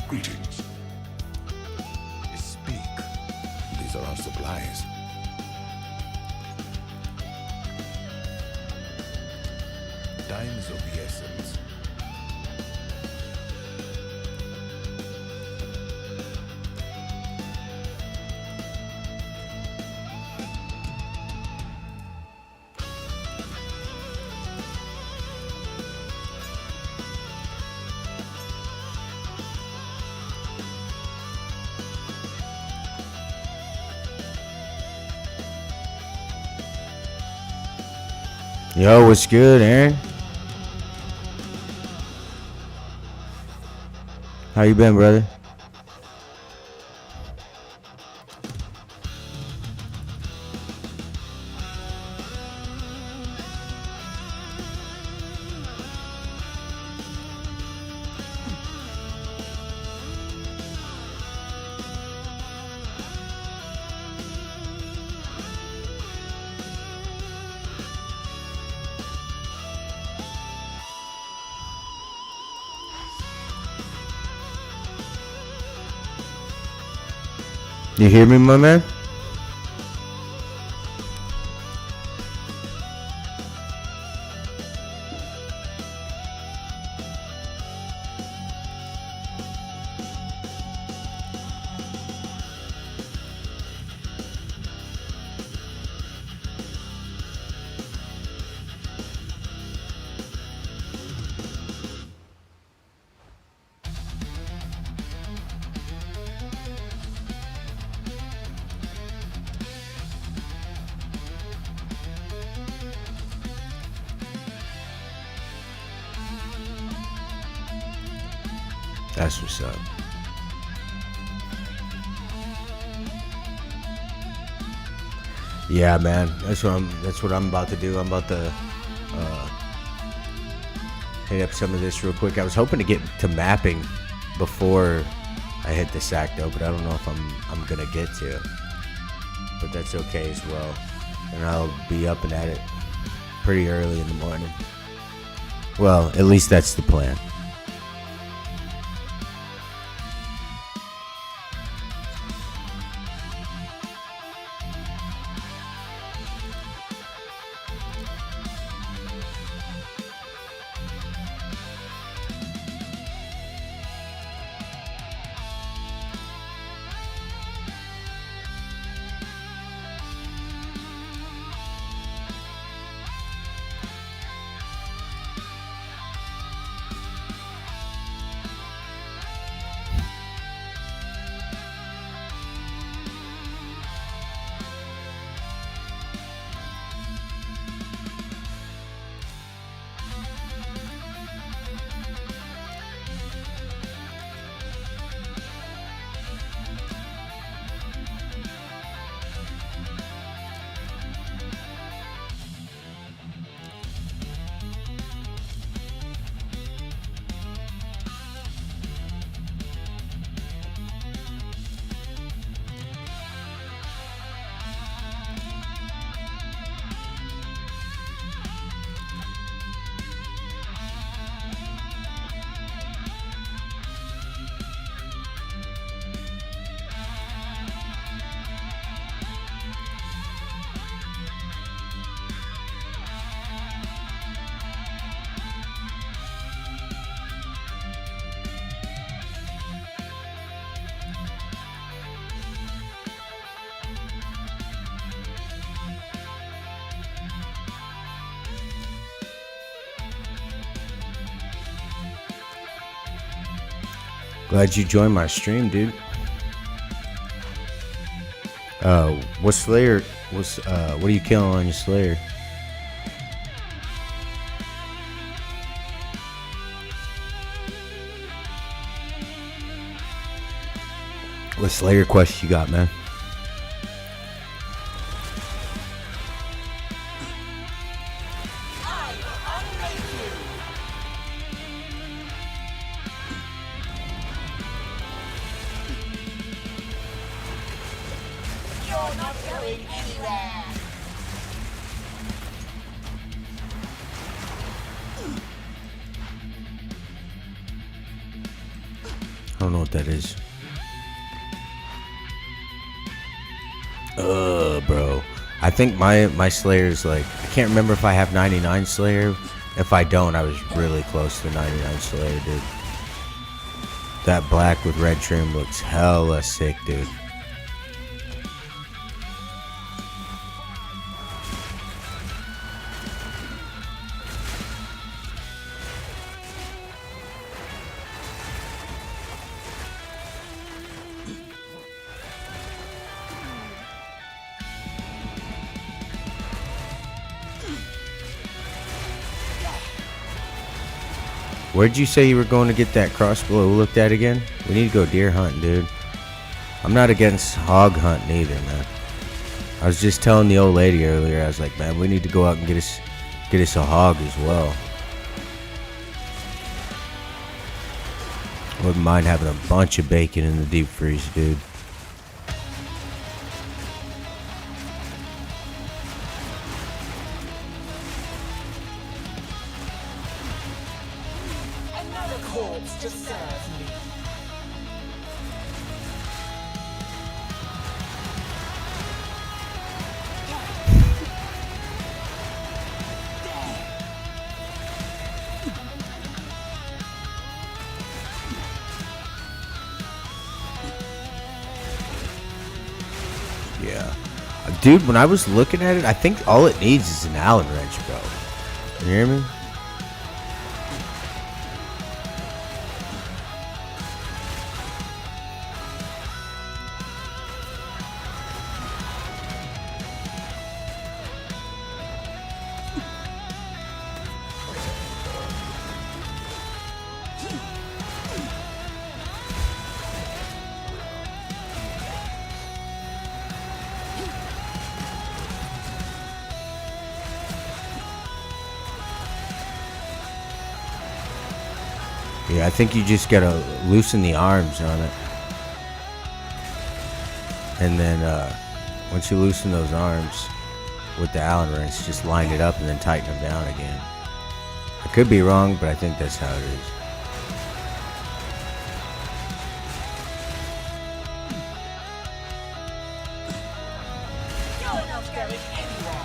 Greetings. Speak. These are our supplies. Time is of the essence. Yo, what's good, Aaron? How you been, brother? You hear me, my man? That's what's up. Yeah, man. That's what I'm about to do. I'm about to hit up some of this real quick. I was hoping to get to mapping before I hit the sack though, but I don't know if I'm gonna get to. But that's okay as well. And I'll be up and at it pretty early in the morning. Well, at least that's the plan. Glad you joined my stream, dude. What Slayer? What are you killing on your Slayer? What Slayer quest you got, man? You're not going anywhere. I don't know what that is. Bro. I think my Slayer's like, I can't remember if I have 99 Slayer. If I don't, I was really close to 99 Slayer, dude. That black with red trim looks hella sick, dude. Where'd you say you were going to get that crossbow looked at again? We need to go deer hunting, dude. I'm not against hog hunting either, man. I was just telling the old lady earlier, I was like, man, we need to go out and get us a hog as well. Wouldn't mind having a bunch of bacon in the deep freeze, dude. Another corpse to serve me. Yeah. Dude, when I was looking at it, I think all it needs is an Allen wrench, bro. You hear me? Yeah, I think you just gotta loosen the arms on it. And then once you loosen those arms with the Allen wrench, just line it up and then tighten them down again. I could be wrong, but I think that's how it is. You're not going anywhere.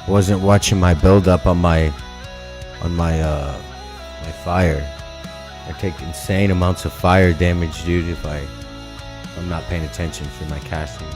Wasn't watching my build up on my fire. I take insane amounts of fire damage, dude, if I'm not paying attention for my casting.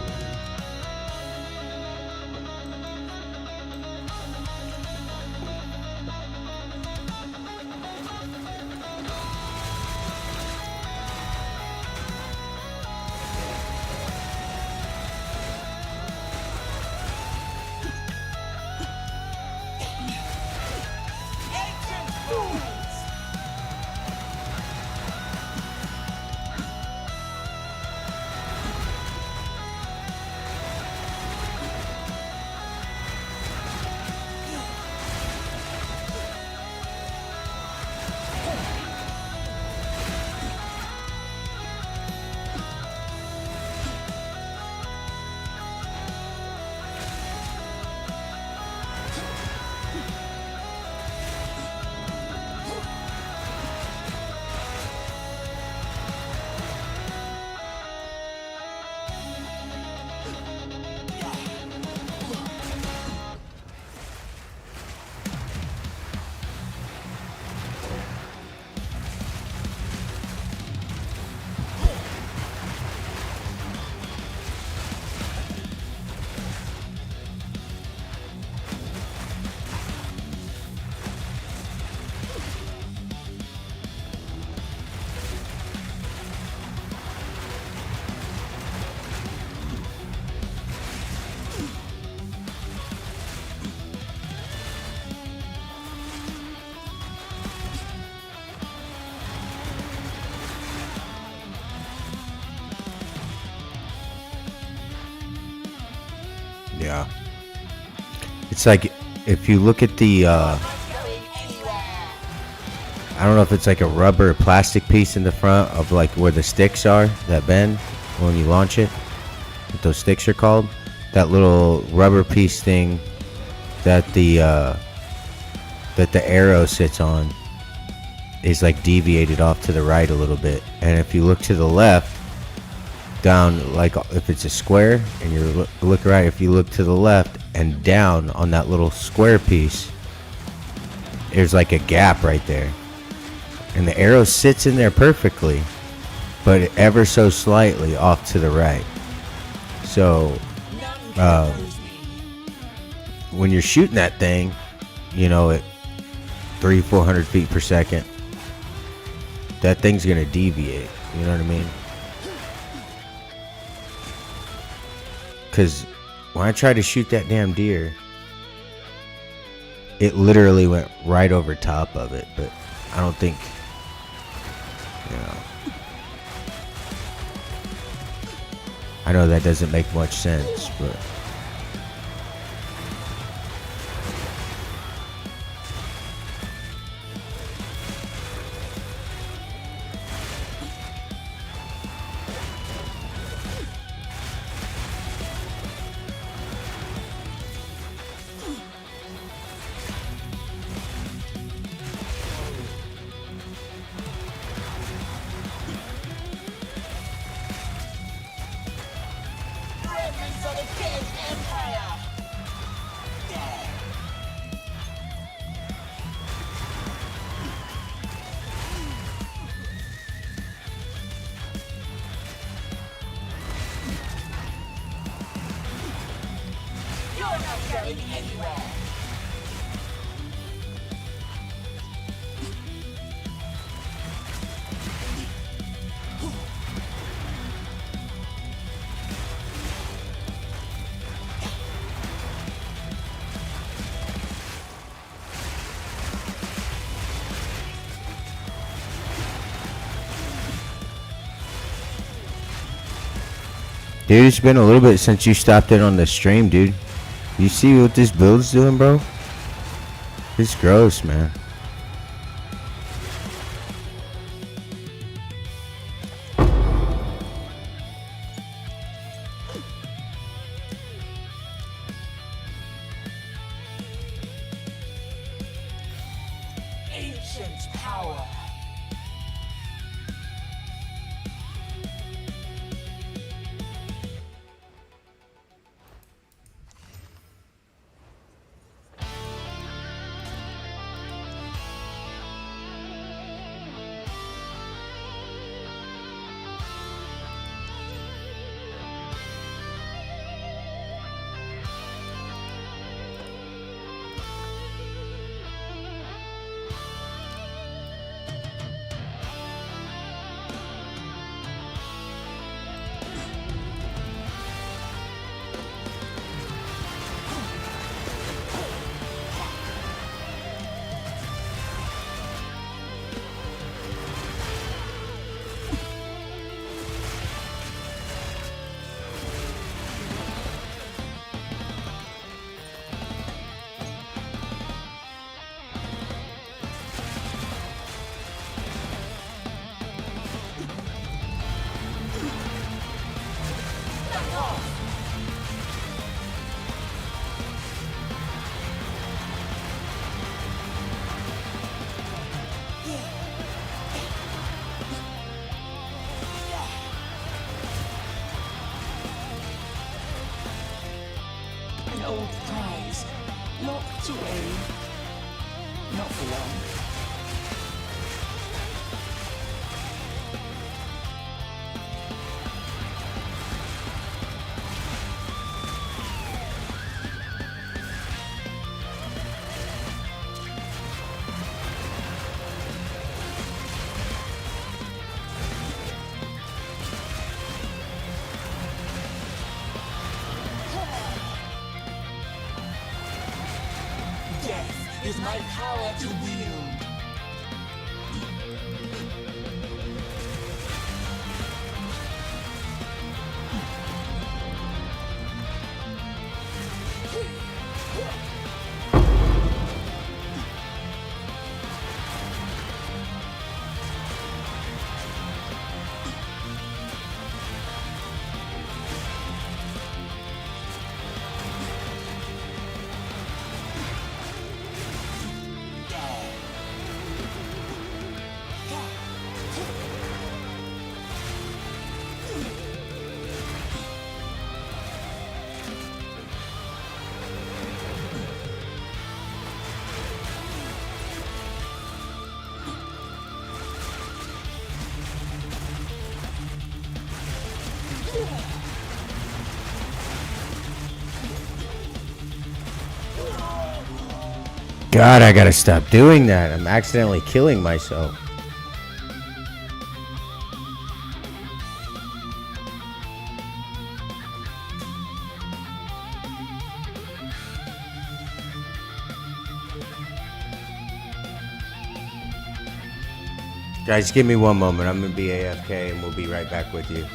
It's like if you look at the I don't know if it's like a rubber or plastic piece in the front of like where the sticks are that bend when you launch it. What those sticks are called. That little rubber piece thing that the arrow sits on is like deviated off to the right a little bit. And if you look to the left, down, like if it's a square and you look right, if you look to the left and down on that little square piece, there's like a gap right there. And the arrow sits in there perfectly, but ever so slightly off to the right. So when you're shooting that thing, you know, at 300-400 feet per second, that thing's gonna deviate. You know what I mean? Because when I tried to shoot that damn deer, it literally went right over top of it. But I don't think, you know, I know that doesn't make much sense, but Remnants of the King's Empire! You're not going anywhere! dude, it's been a little bit since you stopped in on the stream, dude. You see what this build's doing, bro? It's gross, man. Ancient power! An old prize, locked away. Not for long. Death is my power to wield. God, I gotta stop doing that. I'm accidentally killing myself. Guys, give me one moment. I'm gonna be AFK and we'll be right back with you.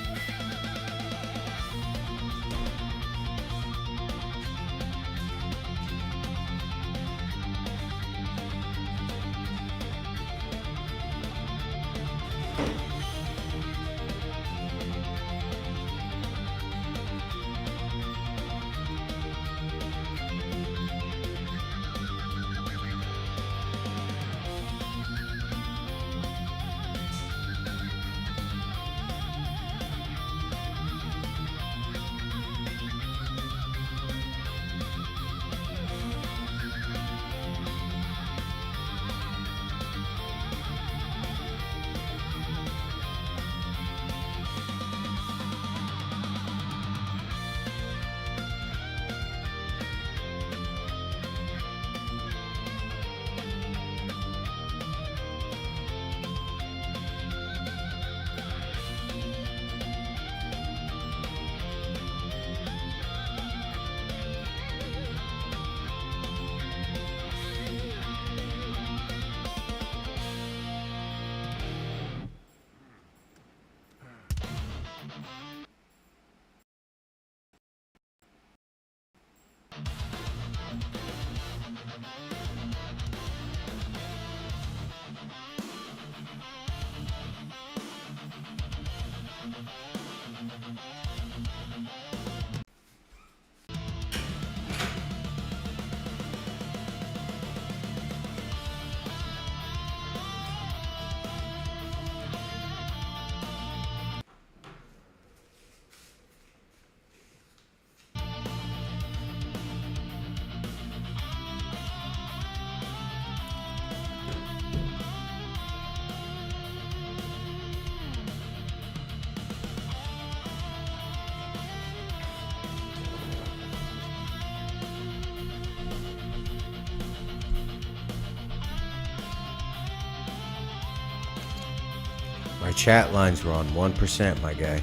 My chat lines were on 1%, my guy.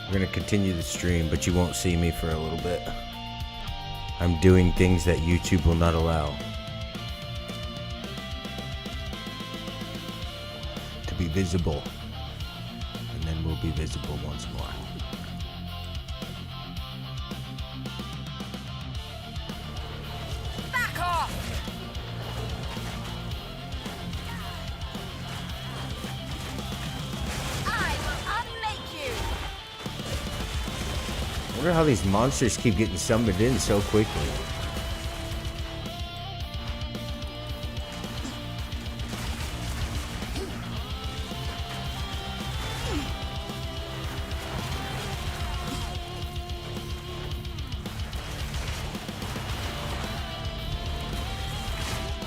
We're gonna continue the stream, but you won't see me for a little bit. I'm doing things that YouTube will not allow. To be visible. And then we'll be visible once more. I wonder how these monsters keep getting summoned in so quickly.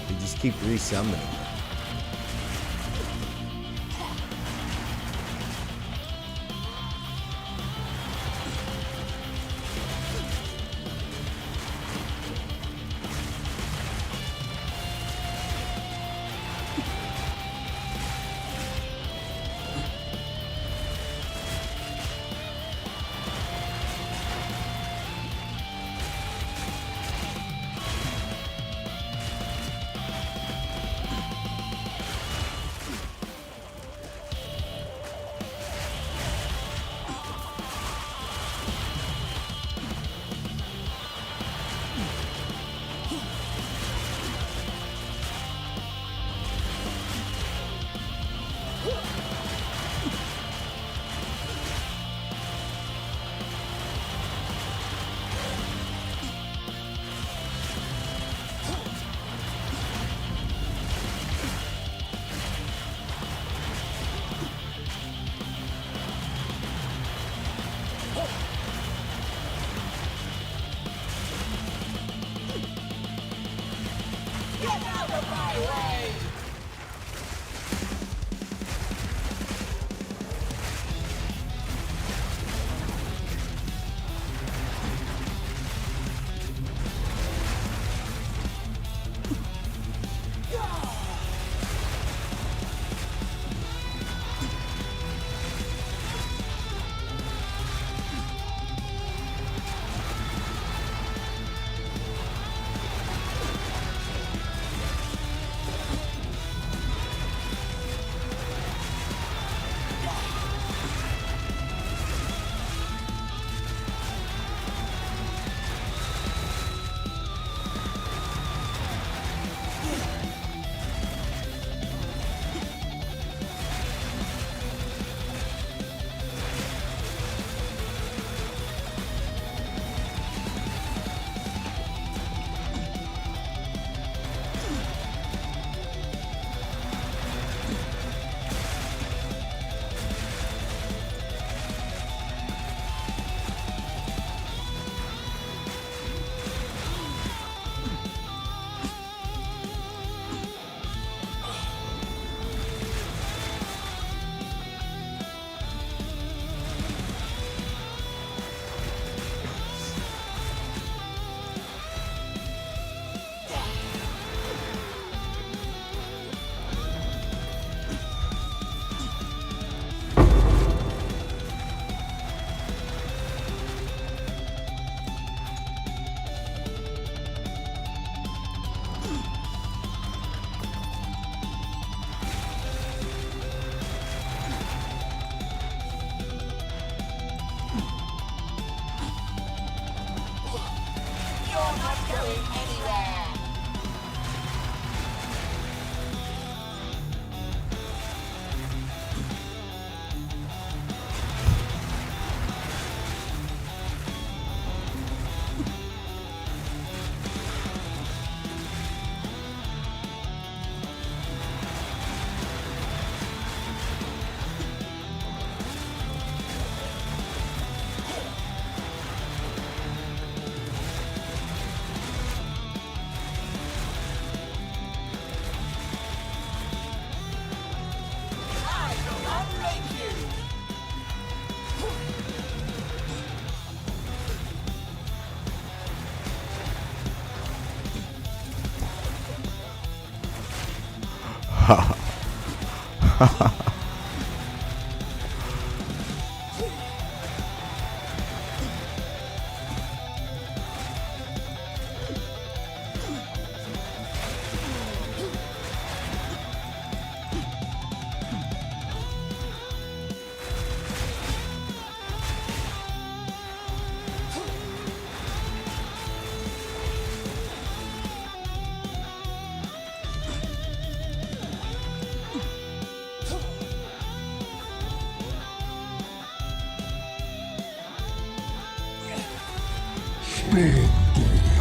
They just keep resummoning.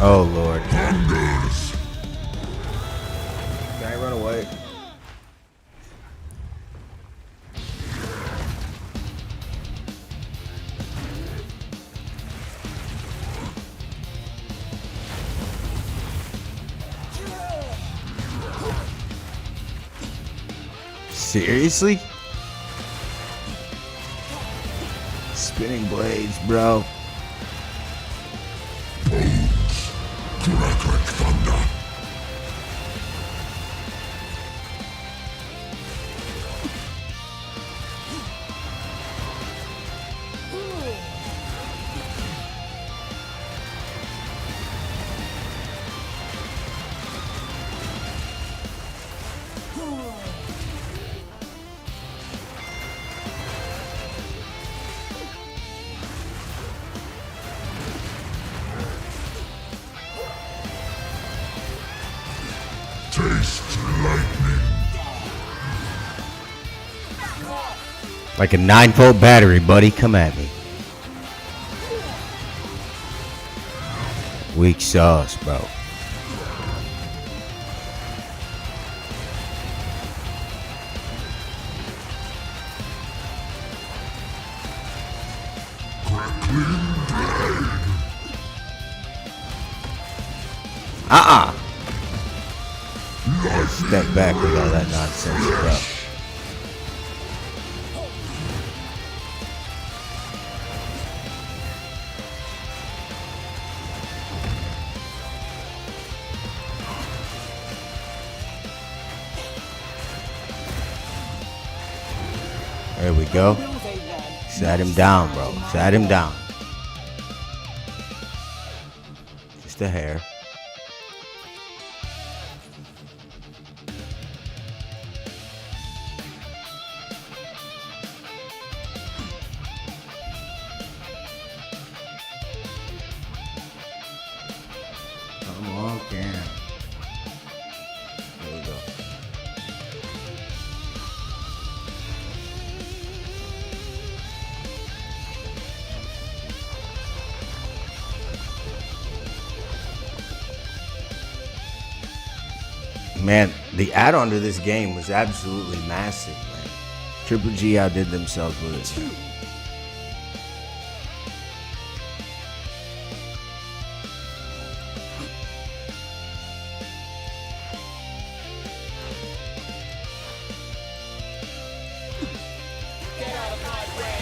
Oh Lord. Can I run away? Seriously? Spinning blades, bro. Crack like thunder. Taste lightning. Like a 9-volt battery, buddy. Come at me. Weak sauce, bro. Step back with all that nonsense, bro. There we go. Sat him down, bro. Sat him down. Just a hair. Come on, Cam. There we go. Man, the add-on to this game was absolutely massive, man. Triple G outdid themselves with it. Man. Get out of my way!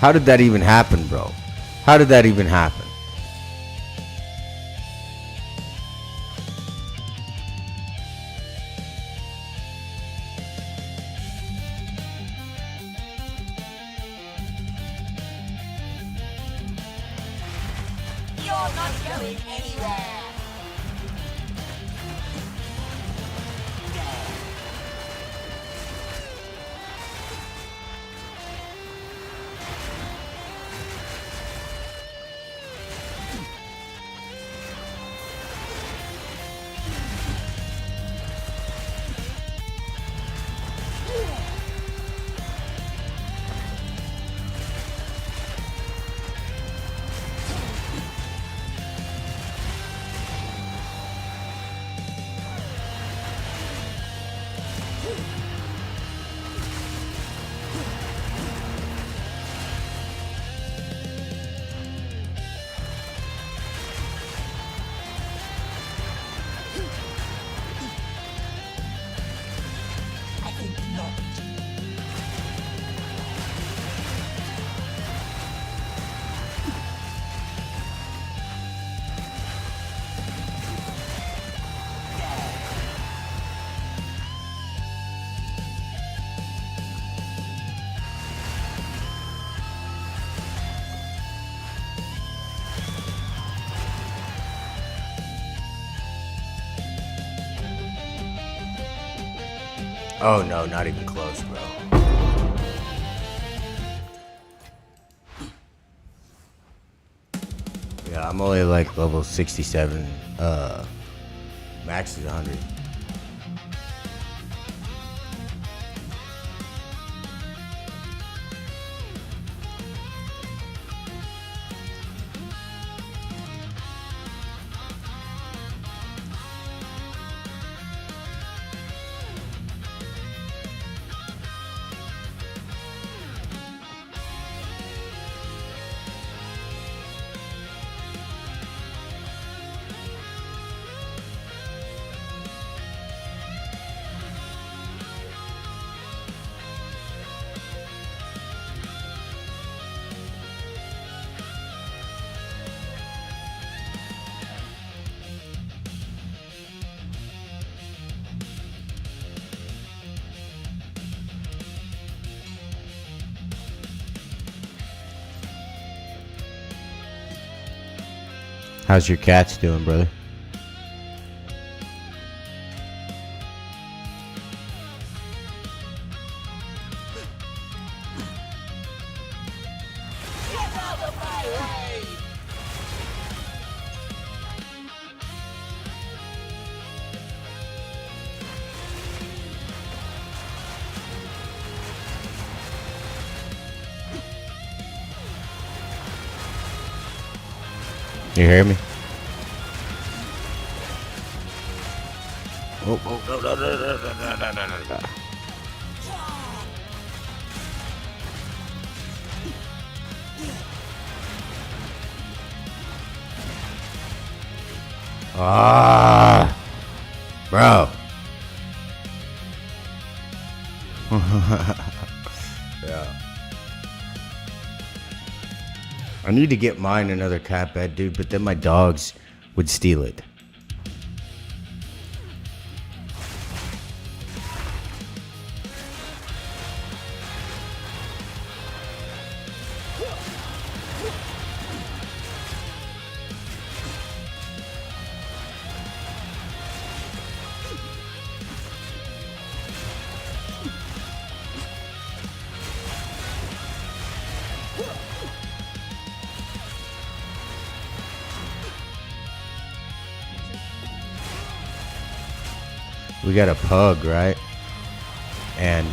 How did that even happen, bro? How did that even happen? You're not going anywhere. I think not. Oh no, not even close, bro. Yeah, I'm only like level 67. Max is 100. How's your cats doing, brother? Get out of my way! You hear me? Oh, no. Ah, bro. Yeah. I need to get mine another cat bed, dude, but then my dogs would steal it. We got a pug, right? And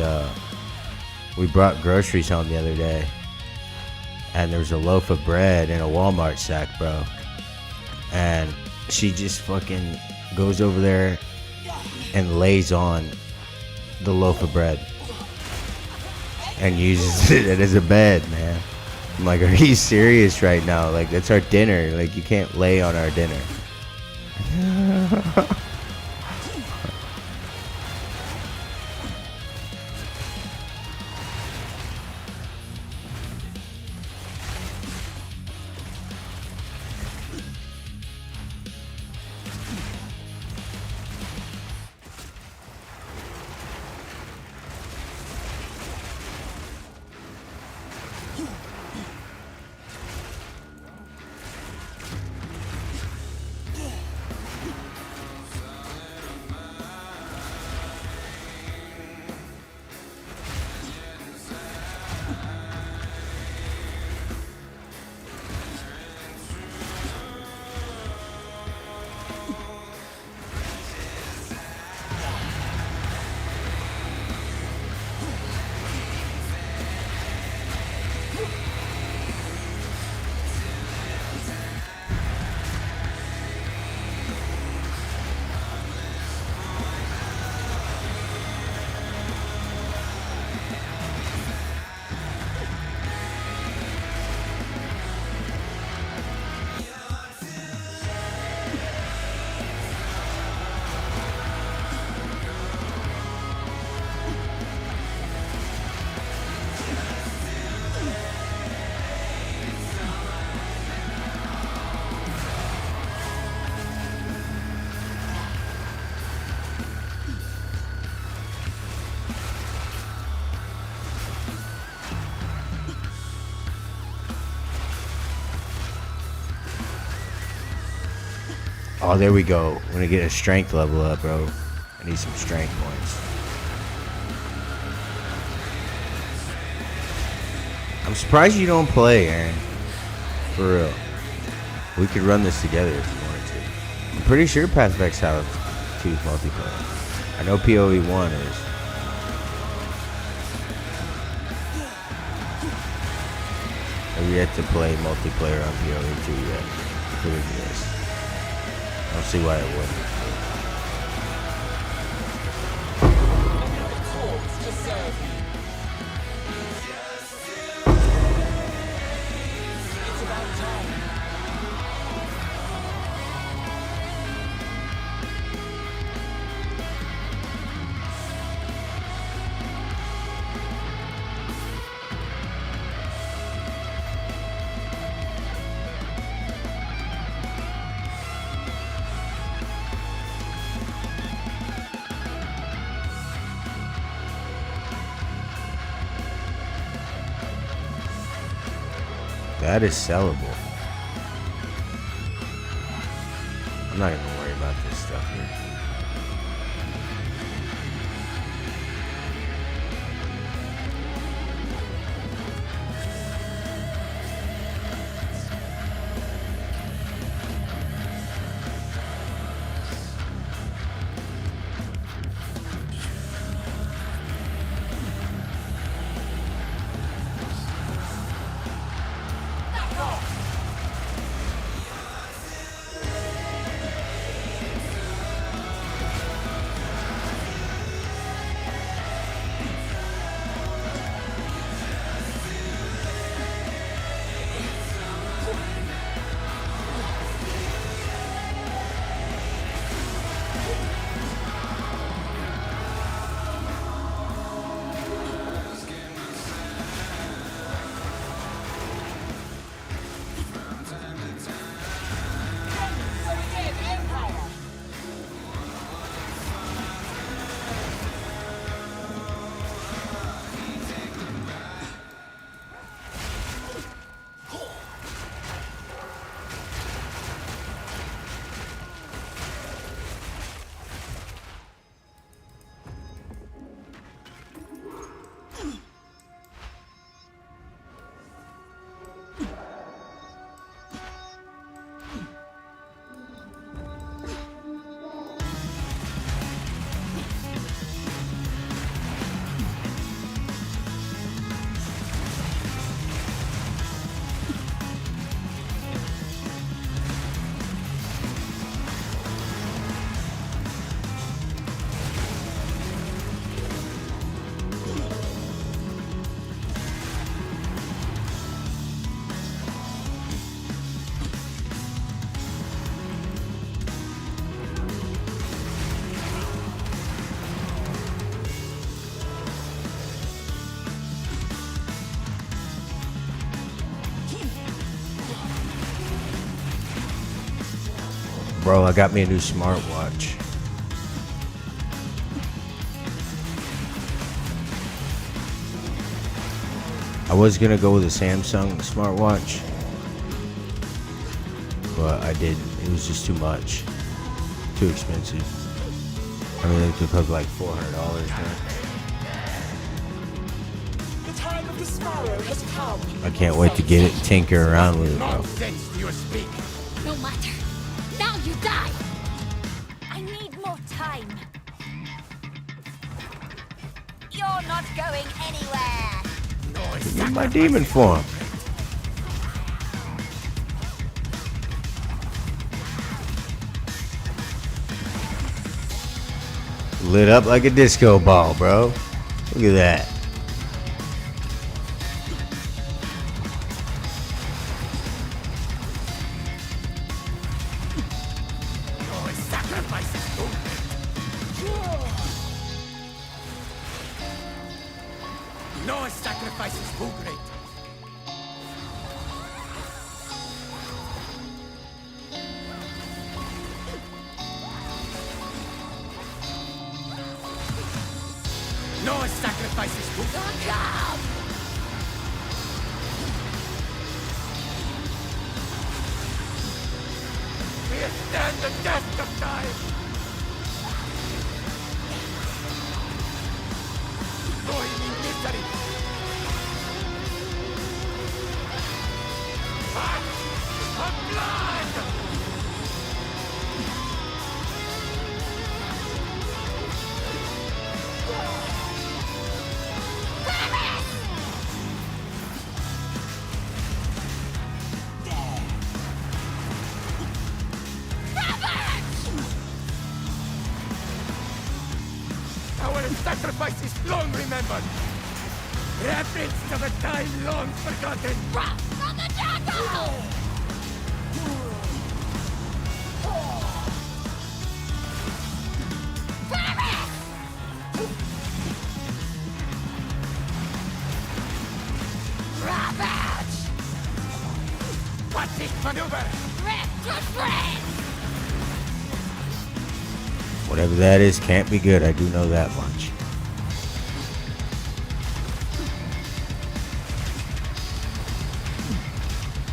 we brought groceries home the other day. And there was a loaf of bread in a Walmart sack, bro. And she just fucking goes over there and lays on the loaf of bread. And uses it as a bed, man. I'm like, are you serious right now? Like, that's our dinner. Like, you can't lay on our dinner. Oh, there we go. I'm gonna get a strength level up, bro. I need some strength points. I'm surprised you don't play, Aaron. For real. We could run this together if you wanted to. I'm pretty sure Path of Exile 2 is multiplayer. I know PoE 1 is. I've yet to play multiplayer on PoE 2 yet. Look at this. I don't see why it wouldn't. Another corpse to serve you. It's about time. That is sellable. I'm not even worried about this stuff here. So again, Empire. Bro, I got me a new smartwatch. I was gonna go with a Samsung smartwatch, but I didn't. It was just too much. Too expensive. I mean, it took up like $400, man. The time of the sparrow has come. I can't wait to get it and tinker around with it, bro. Nonsense you speak. No matter. Now you die! I need more time. You're not going anywhere. Give me my demon form. Lit up like a disco ball, bro. Look at that. No sacrifice is too great. No sacrifice is too great. you stand the test of time? Going in misery. Heart of blood! Our sacrifices long remembered. Reference to the time long forgotten. Run from the jungle! Ravage! What's it maneuver? Rip to shreds! Whatever that is can't be good. I do know that much.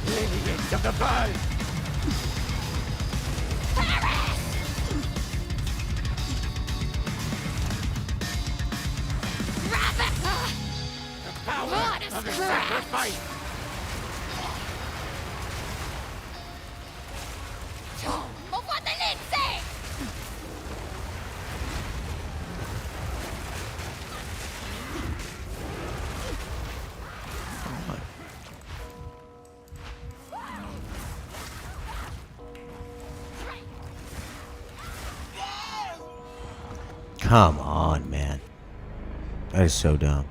Lineage of the ball. Ravage! Power What is of the crap? sacrifice. Tomb of what the lid say! Come on, man. That is so dumb.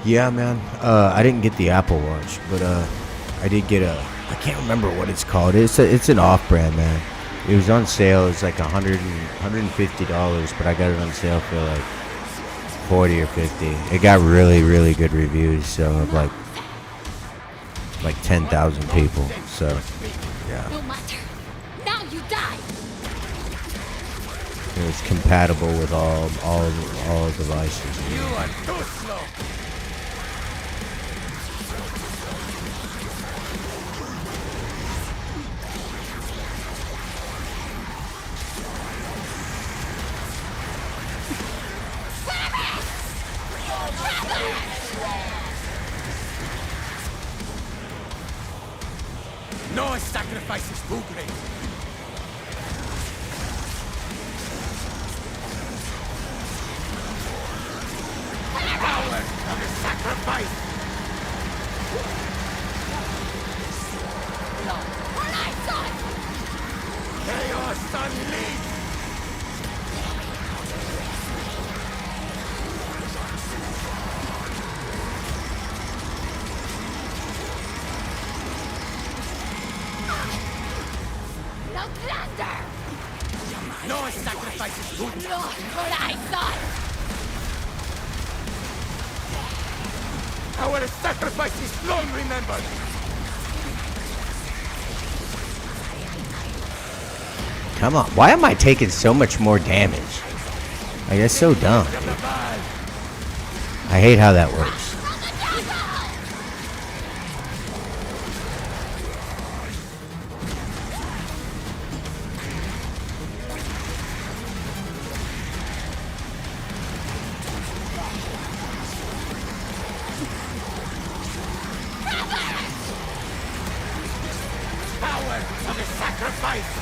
Yeah, man. I didn't get the Apple Watch, but I did get a. I can't remember what it's called. It's an off-brand, man. It was on sale. It's like $150, but I got it on sale for like 40 or 50. It got really, really good reviews. So of like 10,000 people. So yeah, No matter. Now you die! it was compatible with all devices. You are too slow. No sacrifice is too great. Power of the sacrifice. Horizon! Chaos unleashed. No thunder! No sacrifice is good. No horizon! Our sacrifice is long remembered. Come on. Why am I taking so much more damage? Like, that's so dumb. Dude. I hate how that works. Power of the sacrifice.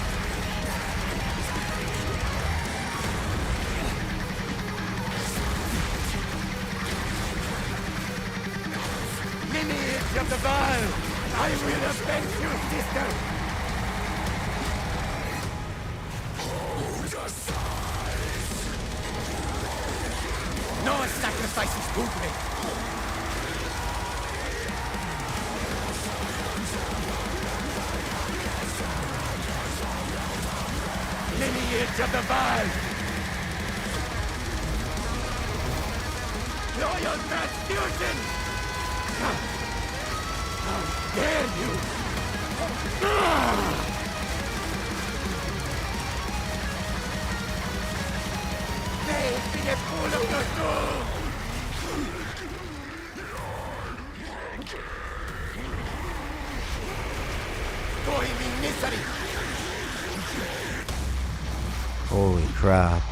Lineage of the Baal. I will avenge you, sister. No sacrifice is too great. Lineage of the Baal. Loyal transfusion. How dare you! Holy crap.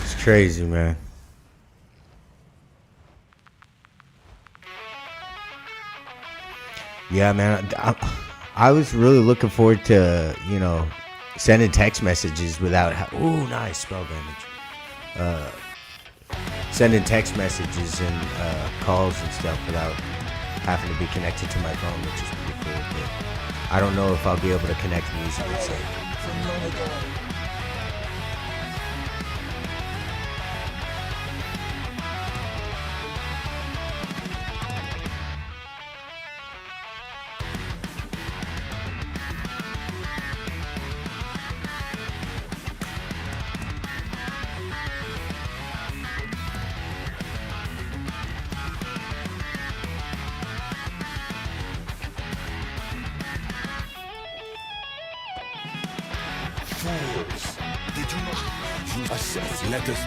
It's crazy, man. Yeah, man. I was really looking forward to, sending text messages without. Ooh, nice spell damage. Sending text messages and calls and stuff without having to be connected to my phone, which is pretty cool. But I don't know if I'll be able to connect music and stuff. Fools! Did you not use us? Let us.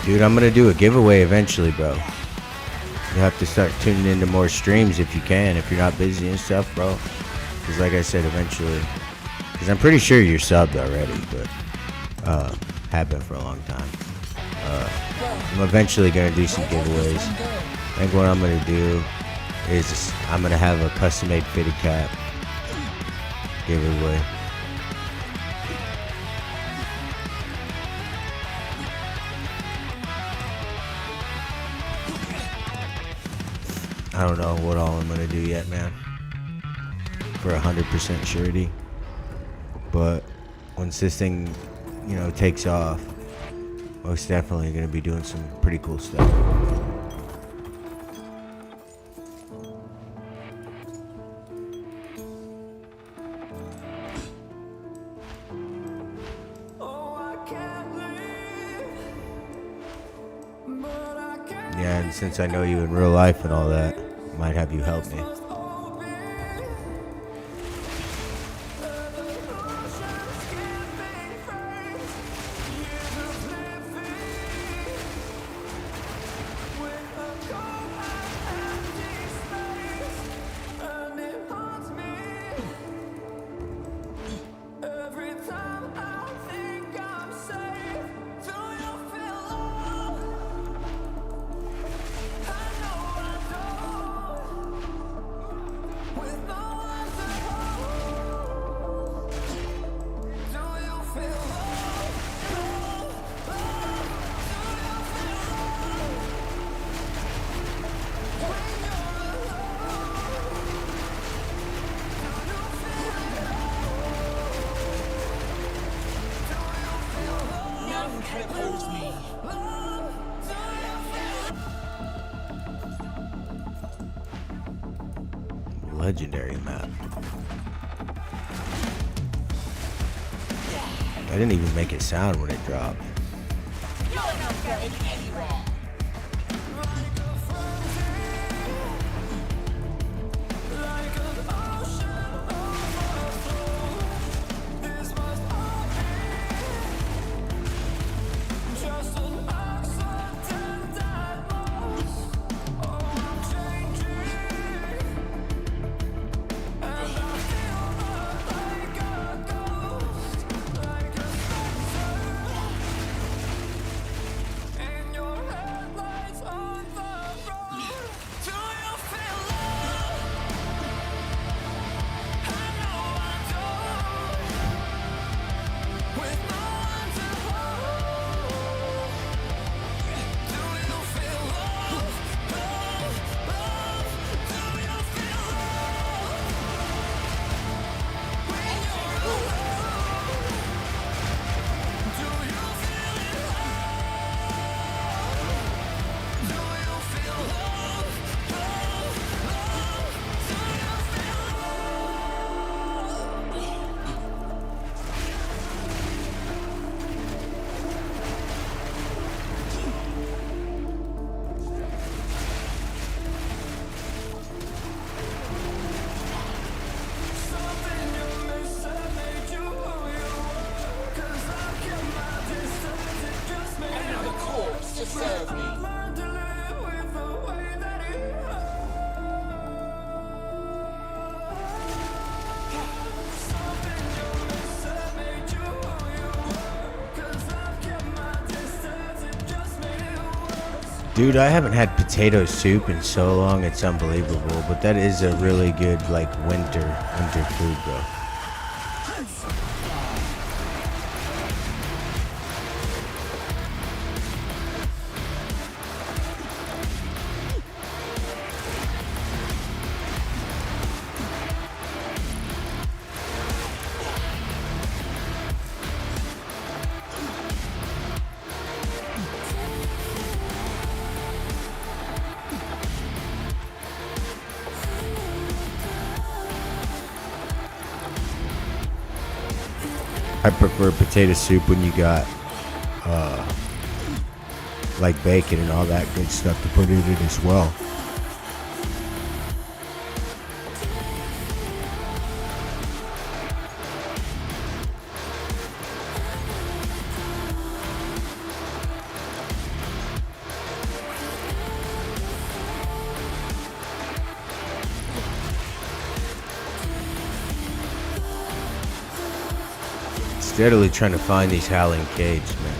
Dude, I'm gonna do a giveaway eventually, bro. You have to start tuning into more streams if you can, if you're not busy and stuff, bro. Because like I said, eventually. Because I'm pretty sure you're subbed already, but have been for a long time. I'm eventually gonna do some giveaways. I think what I'm gonna do is I'm gonna have a custom-made fitted cap giveaway. I don't know what all I'm gonna do yet, man, for 100% surety. But once this thing, takes off, most definitely gonna be doing some pretty cool stuff. Yeah, and since I know you in real life and all that, I might have you help me. legendary map. I didn't even make it sound when it dropped. You're not going anywhere. Another corpse to serve me. Dude, I haven't had potato soup in so long, it's unbelievable. But that is a really good, like, winter food, bro. I prefer potato soup when you got like bacon and all that good stuff to put in it as well. Steadily trying to find these howling caves, man.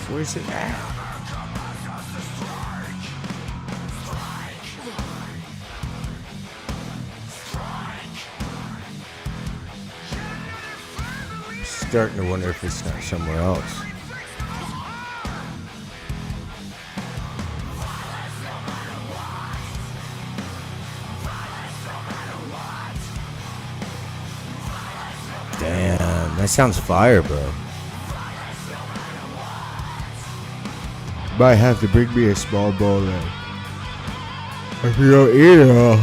Where's it at? Starting to wonder if it's not somewhere else. Damn, that sounds fire, bro. Might have to bring me a small bowl then. If you don't eat it all.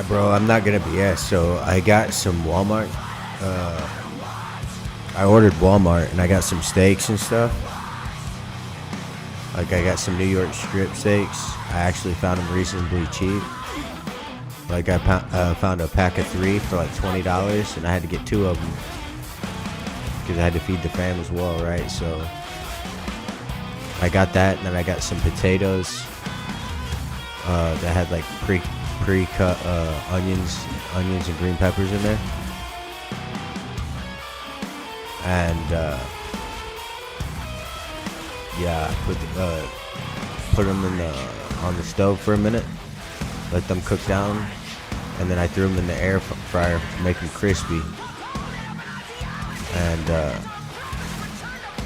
bro, I'm not gonna BS. So I got some Walmart. I ordered Walmart and I got some steaks and stuff. Like I got some New York strip steaks. I actually found them reasonably cheap. Like I found a pack of 3 for like $20, and I had to get 2 of them because I had to feed the fam as well, right? So I got that, and then I got some potatoes that had like pre-cut onions and green peppers in there, and yeah, put them on the stove for a minute, let them cook down, and then I threw them in the air fryer to make them crispy, and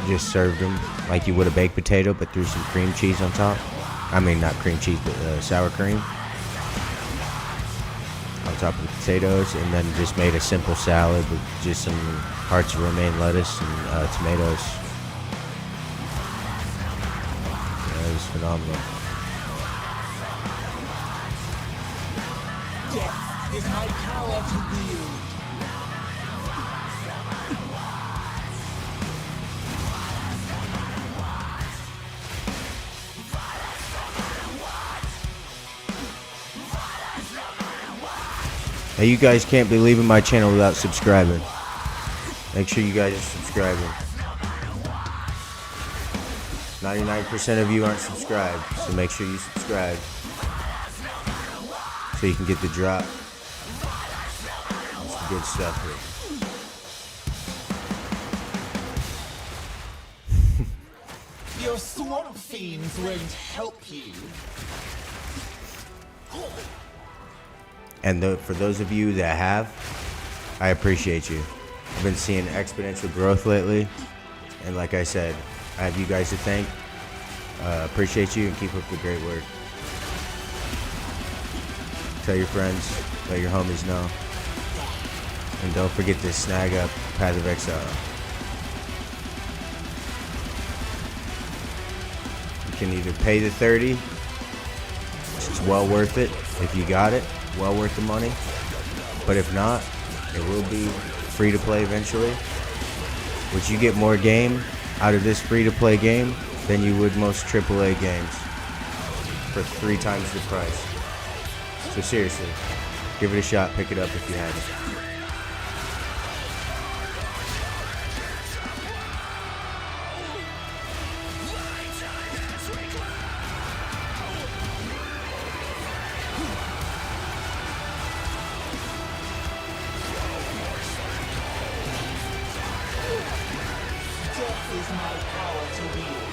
just served them like you would a baked potato, but threw some cream cheese on top. I mean, not cream cheese, but sour cream on top of the potatoes, and then just made a simple salad with just some hearts of romaine lettuce and tomatoes. Yeah, it was phenomenal. Death is my power to wield. Now you guys can't be leaving my channel without subscribing. Make sure you guys are subscribing. 99% of you aren't subscribed, so make sure you subscribe so you can get the drop. That's good stuff here. Your swamp fiends won't help you. And for those of you that have, I appreciate you. I've been seeing exponential growth lately, and like I said, I have you guys to thank. Appreciate you, and keep up the great work. Tell your friends, let your homies know, and don't forget to snag up Path of Exile. You can either pay the 30, which is well worth it if you got it, well worth the money, but if not, it will be free to play eventually, which you get more game out of this free to play game than you would most AAA games for 3 times the price. So seriously, give it a shot, pick it up if you haven't. Death is my power to wield.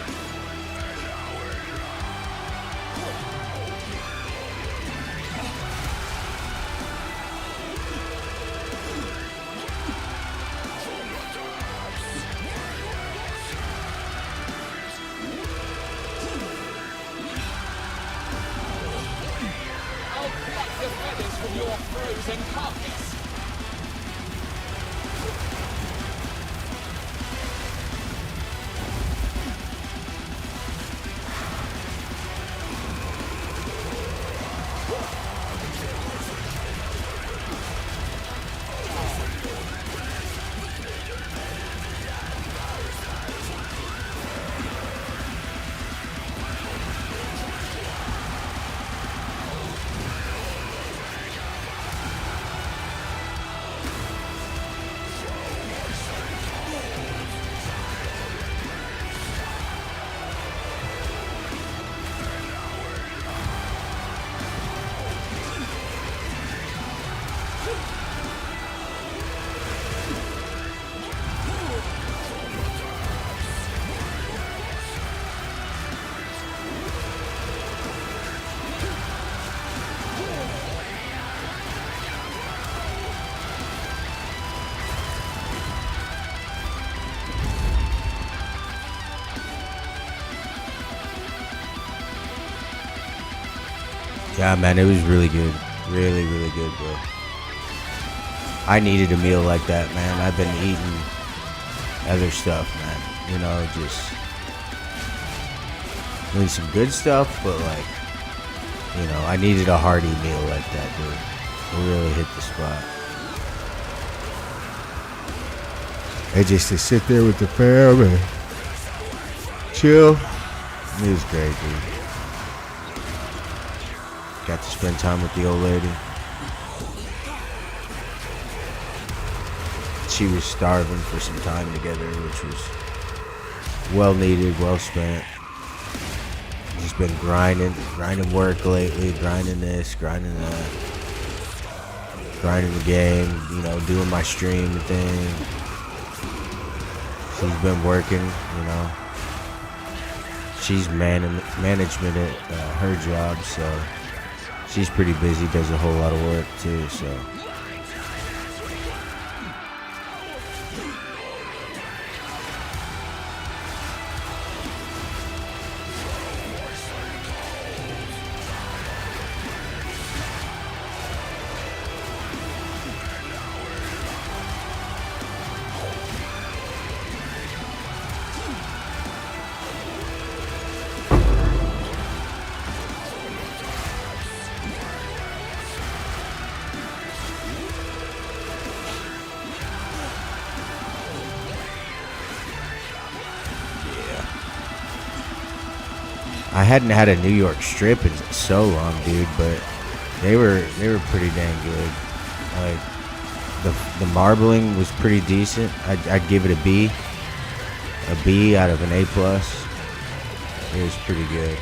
I'll pluck the feathers from your frozen carcass. Yeah, man, it was really good. Really, really good, bro. I needed a meal like that, man. I've been eating other stuff, man. You know, just some good stuff, but like, you know, I needed a hearty meal like that, dude. We really hit the spot. And just to sit there with the fam and chill, it was great, dude. Got to spend time with the old lady. She was starving for some time together, which was well needed, well spent. Just been grinding work lately, grinding this, grinding that, grinding the game, you know, doing my stream thing. She's been working, you know. She's management at her job, so she's pretty busy, does a whole lot of work too, so. I hadn't had a New York strip in so long, dude, but they were pretty dang good. Like the marbling was pretty decent. I'd give it a B out of an A plus. It was pretty good.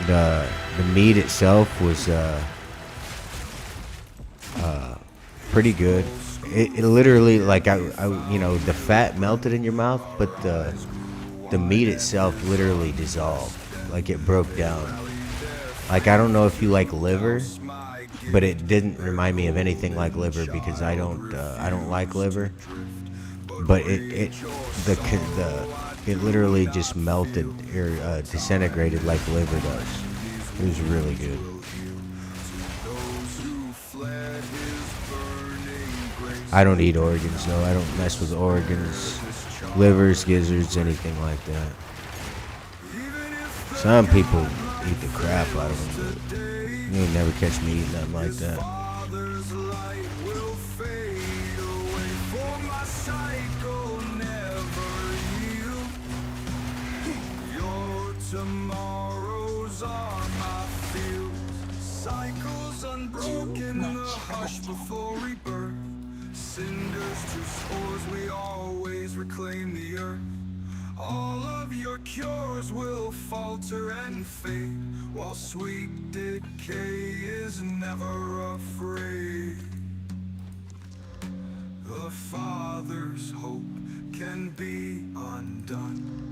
The meat itself was pretty good. It literally, like I you know, the fat melted in your mouth, but the meat itself literally dissolved. Like it broke down. Like I don't know if you like liver, but it didn't remind me of anything like liver because I don't like liver. But it literally just melted or disintegrated like liver does. It was really good. I don't eat organs though. I don't mess with organs, livers, gizzards, anything like that. Some people eat the crap out of them, but you ain't never catch me eating nothing like that. Tomorrows are my fields, cycles unbroken, the hush before rebirth. Cinders to spores, we always reclaim the earth. All of your cures will falter and fade, while sweet decay is never afraid. The Father's hope can be undone.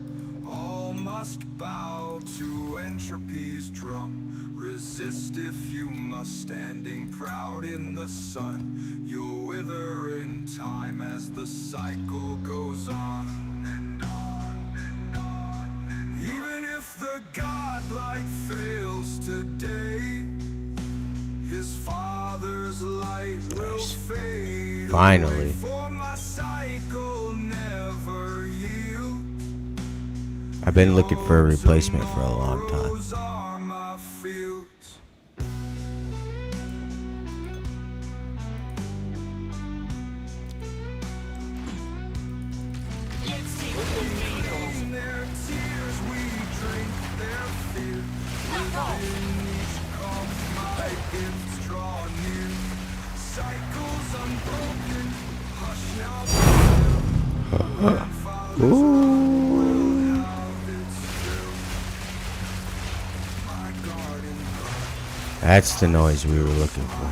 All must bow to entropy's drum. Resist if you must, standing proud in the sun. You'll wither in time as the cycle goes on and on and on. And even if the godlight fails today, his Father's light will fade. Finally. For my cycle never yield. I've been looking for a replacement for a long time. That's the noise we were looking for.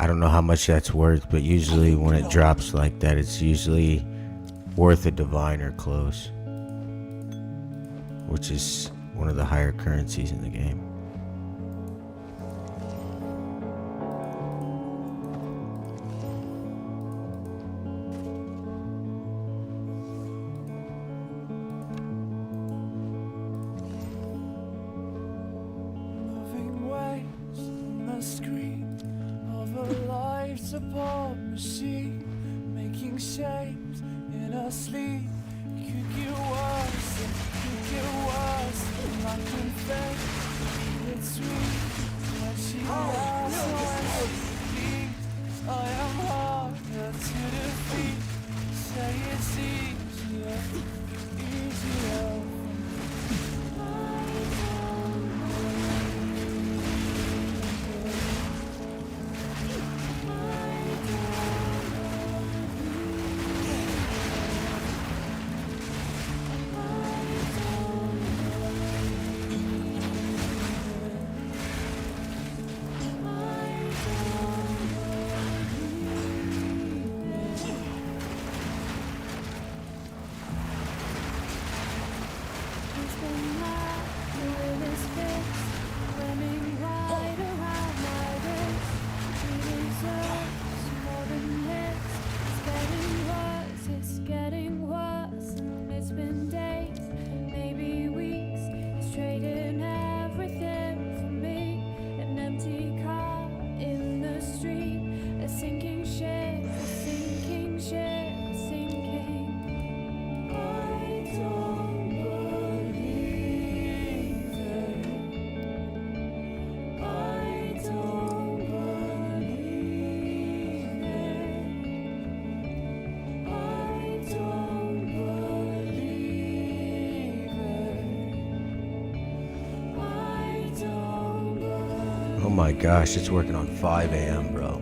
I don't know how much that's worth, but usually when it drops like that, it's usually worth a divine or close, which is one of the higher currencies in the game. Moving waves on the screen of a life support machine, making shapes in her sleep. Could get worse and could get worse, and I can fake it's sweet when she laughs, when she speaks. I am harder to defeat. Say it's easier, easier. Oh my gosh, it's working on 5 a.m., bro.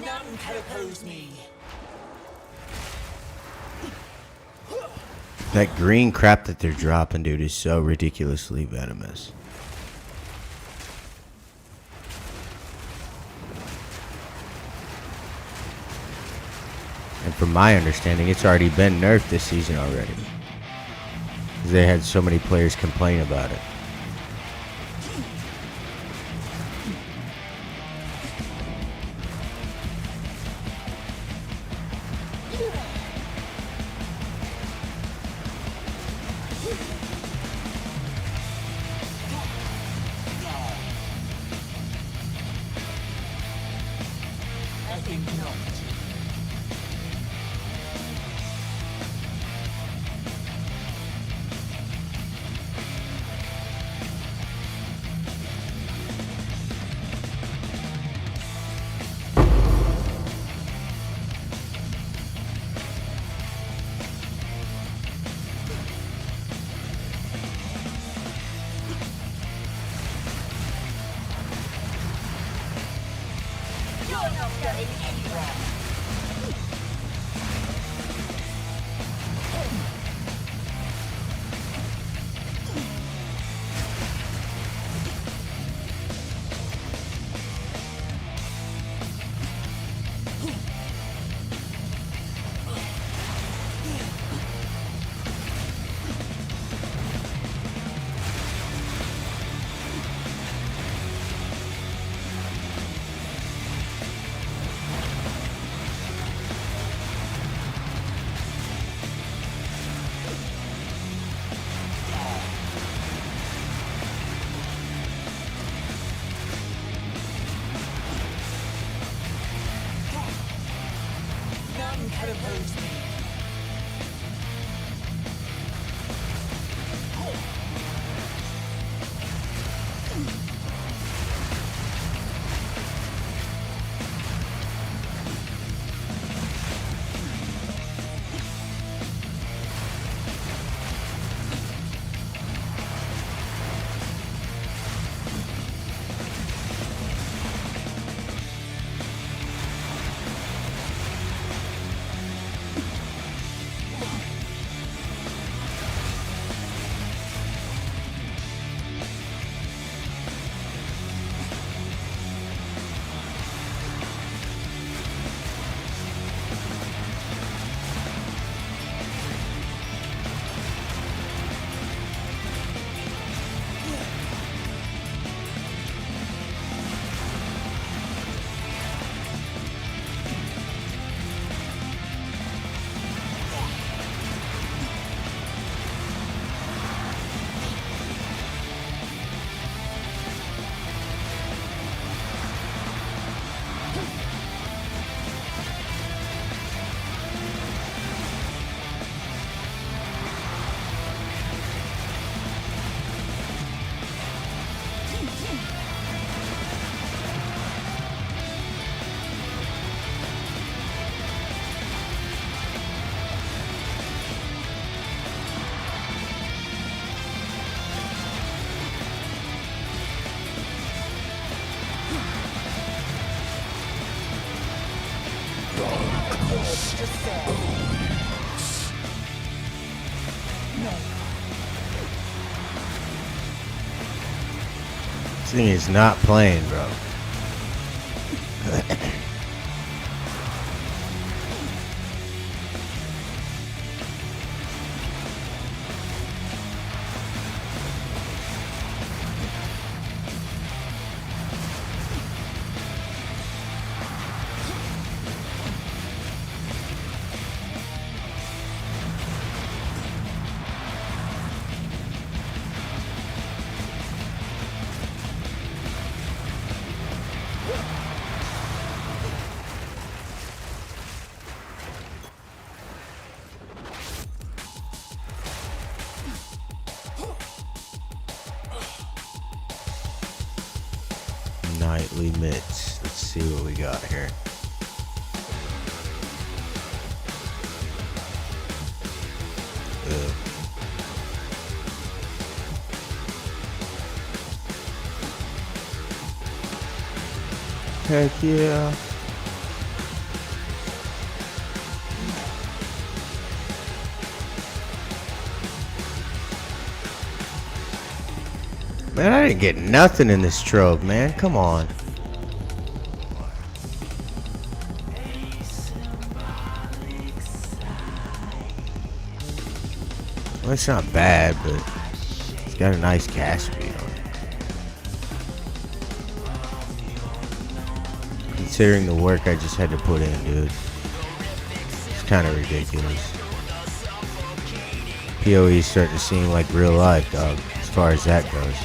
None can oppose me. That green crap that they're dropping, dude, is so ridiculously venomous. And from my understanding, it's already been nerfed this season already. They had so many players complain about it. going anywhere. None can oppose me. This thing is not playing, bro. Nightly mitts. Let's see what we got here. Ugh. Heck yeah. Man, I didn't get nothing in this trope, man. Come on. Well, it's not bad, but it's got a nice cast speed on it. Considering the work I just had to put in, dude. It's kind of ridiculous. PoE is starting to seem like real life, dog, as far as that goes.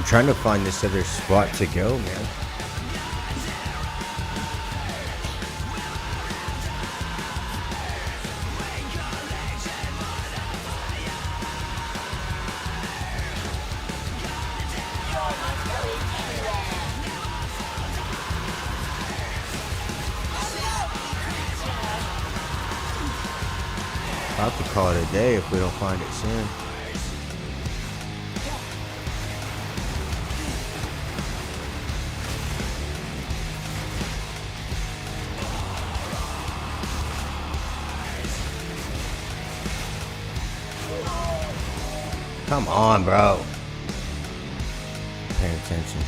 trying to find this other spot to go, man. I'll have to call it a day if we don't find it soon. Come on, bro. Pay attention.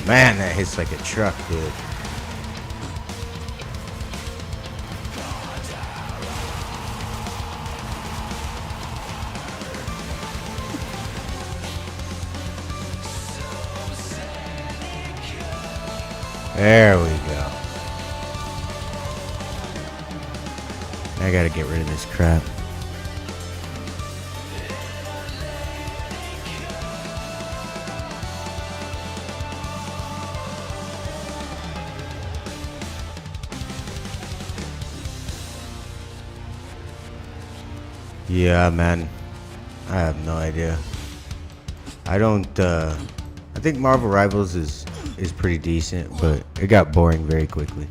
Man, that hits like a truck, dude. There we go. I gotta get rid of this crap. Yeah, man. I have no idea. I don't, I think Marvel Rivals is pretty decent, but it got boring very quickly.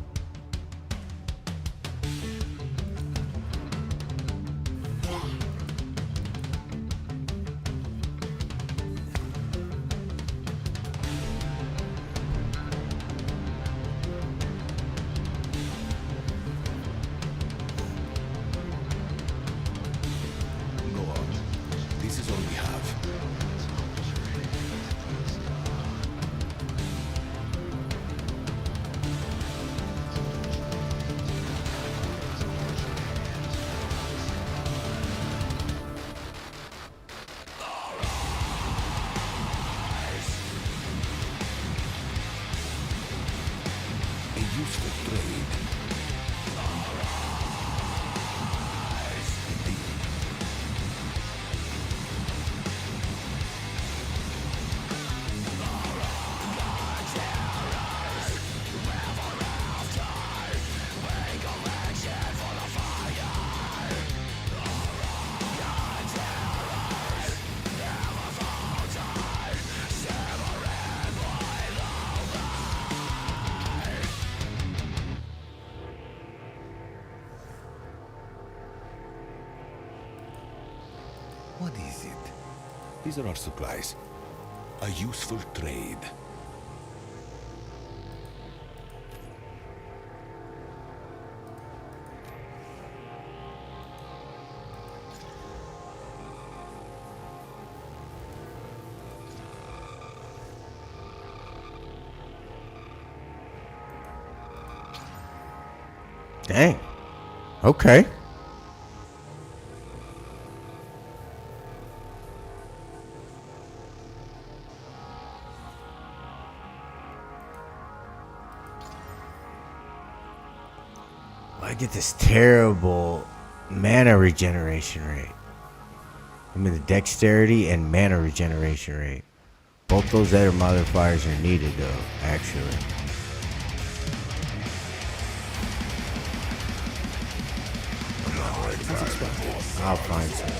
This is all we have. A useful trade. What is it? These are our supplies. A useful trade. Dang. Okay. I get this terrible mana regeneration rate. I mean, the dexterity and mana regeneration rate. Both those other modifiers are needed though, actually. I'll find some.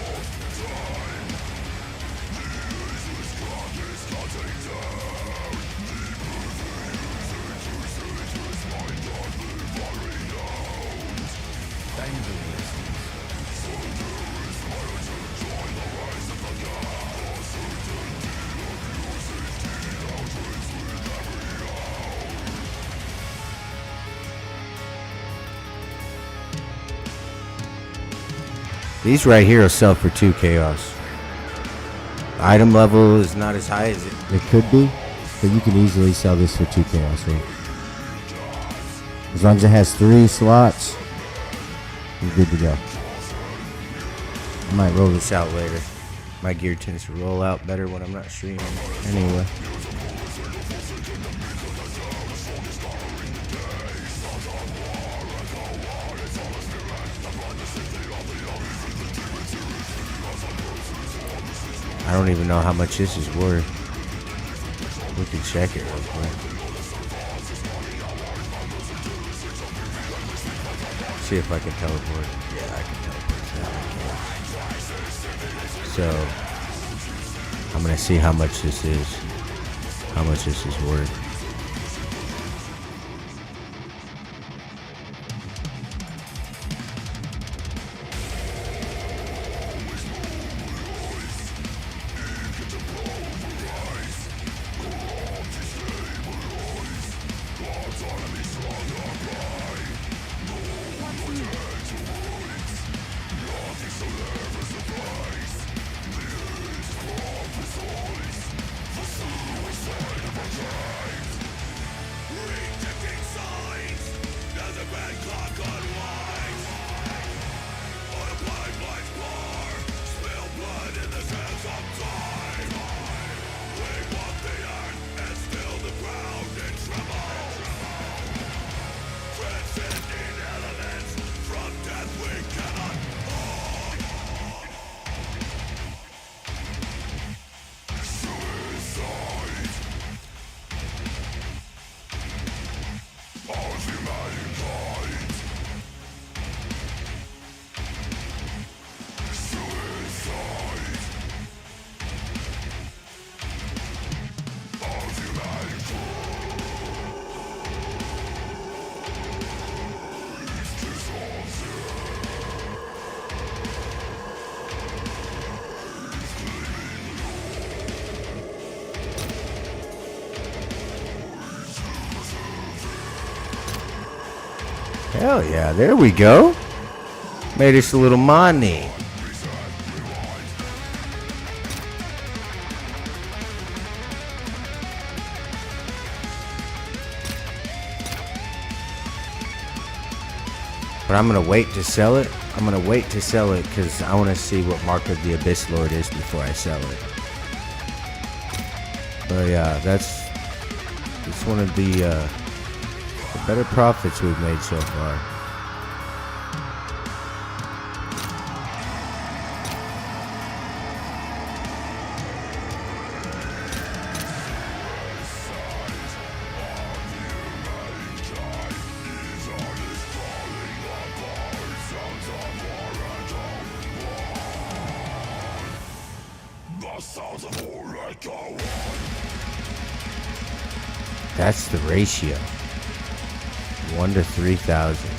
These right here will sell for 2 chaos. Item level is not as high as it could be, but you can easily sell this for 2 chaos. Right? As long as it has 3 slots, you're good to go. I might roll this out later. My gear tends to roll out better when I'm not streaming. Anyway. I don't even know how much this is worth. We can check it real quick. See if I can teleport. Yeah, I can teleport. So I'm gonna see how much this is. How much this is worth. Hell yeah, there we go. Made us a little money. But I'm going to wait to sell it. I'm going to wait to sell it because I want to see what Mark of the Abyss Lord is before I sell it. But yeah, that's one of the better profits we've made so far. That's the ratio. 1 to 3,000.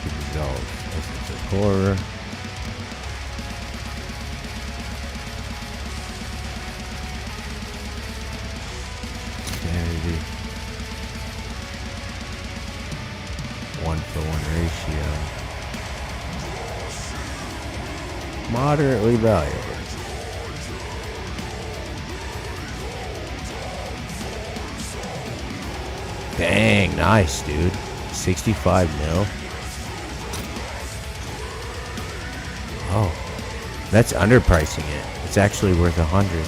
Resolve. This is a horror. Sanity. 1-for-1 ratio. Moderately valuable. Dang, nice, dude. 65 mil. Oh, that's underpricing it. It's actually worth 100.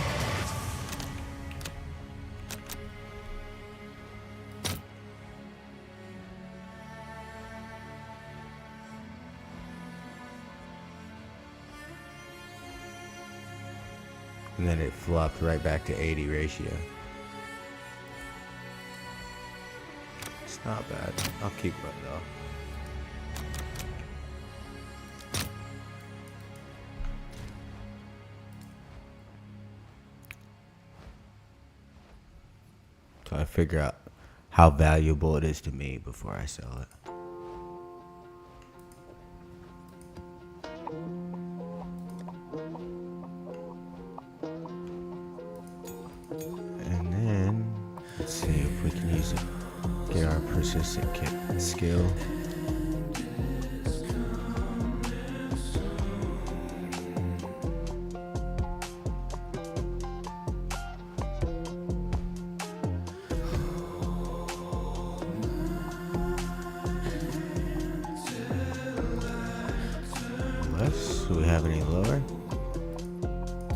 And then it flopped right back to 80 ratio. It's not bad. I'll keep it though. So I figure out how valuable it is to me before I sell it. And then let's see if we can use it. Get our persistent kit skill. Do we have any lower?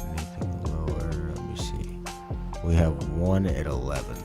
Anything lower? Let me see. We have one at 11.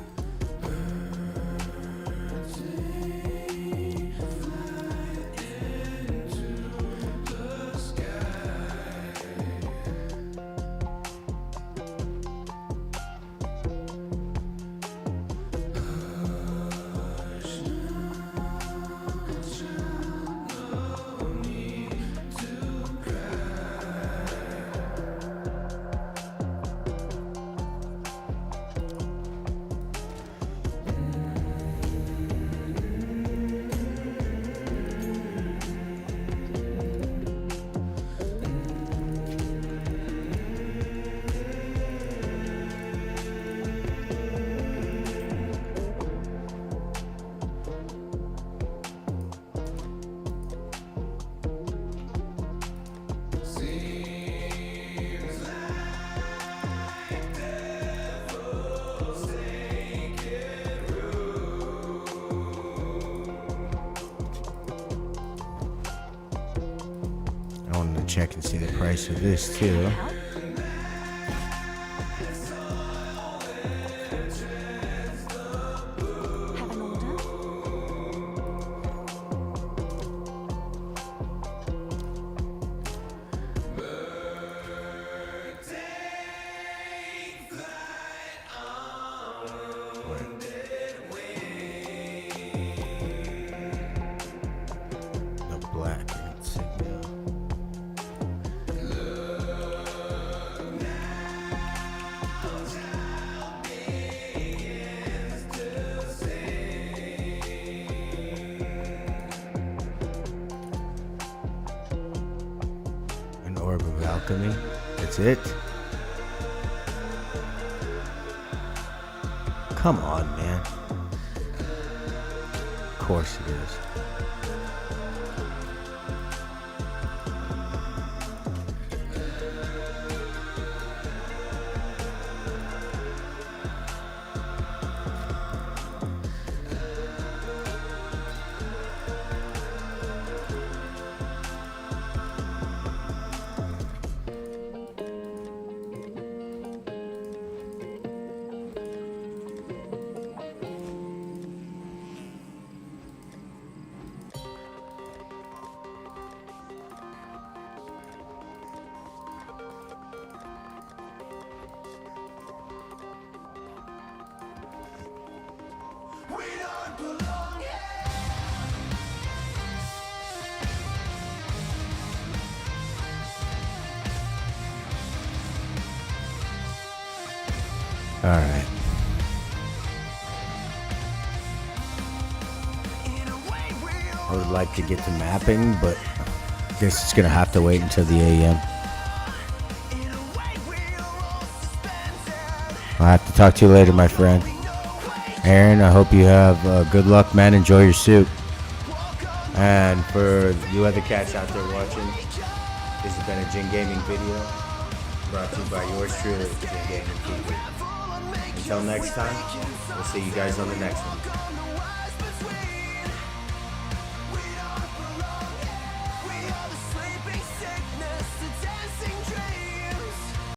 I wanted to check and see the price of this too. The black insignia. An orb of alchemy. That's it. Come on, man. Of course it is. All right. I would like to get to mapping, but I guess it's gonna have to wait until the AM. I'll have to talk to you later, my friend. Aaron, I hope you have good luck, man. Enjoy your suit. And for you other cats out there watching, this has been a Jin Gaming video brought to you by yours truly, Jin Gaming TV. Until next time, we'll see you guys on the next one.